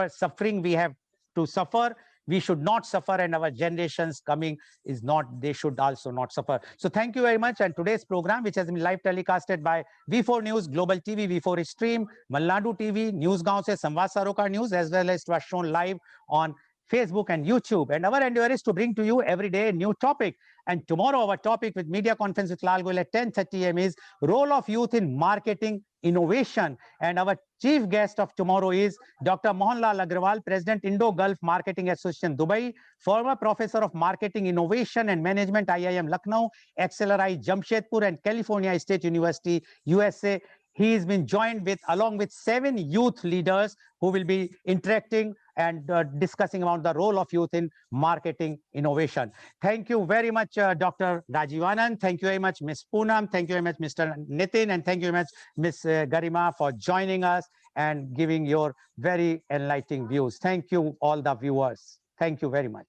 suffering we have to suffer, we should not suffer, and our generations coming is not, they should also not suffer. So thank you very much. And today's program, which has been live telecasted by V4 News, Global TV, V4 Stream, Malnadu TV, Newsgaon se Samvad Saroka News, as well as it was shown live on Facebook and YouTube. And our endeavor is to bring to you every day a new topic. And tomorrow our topic with media conference with Lal Goel at 10:30 a.m. is role of youth in marketing innovation. And our chief guest of tomorrow is Dr. Mohanlal Agrawal, President Indo-Gulf Marketing Association, Dubai, former Professor of Marketing Innovation and Management, IIM Lucknow, XLRI Jamshedpur, and California State University, USA. He has been joined along with 7 youth leaders who will be interacting and discussing about the role of youth in marketing innovation. Thank you very much, Dr. Rajivanan. Thank you very much, Ms. Poonam. Thank you very much, Mr. Nitin. And thank you very much, Ms. Garima, for joining us and giving your very enlightening views. Thank you, all the viewers. Thank you very much.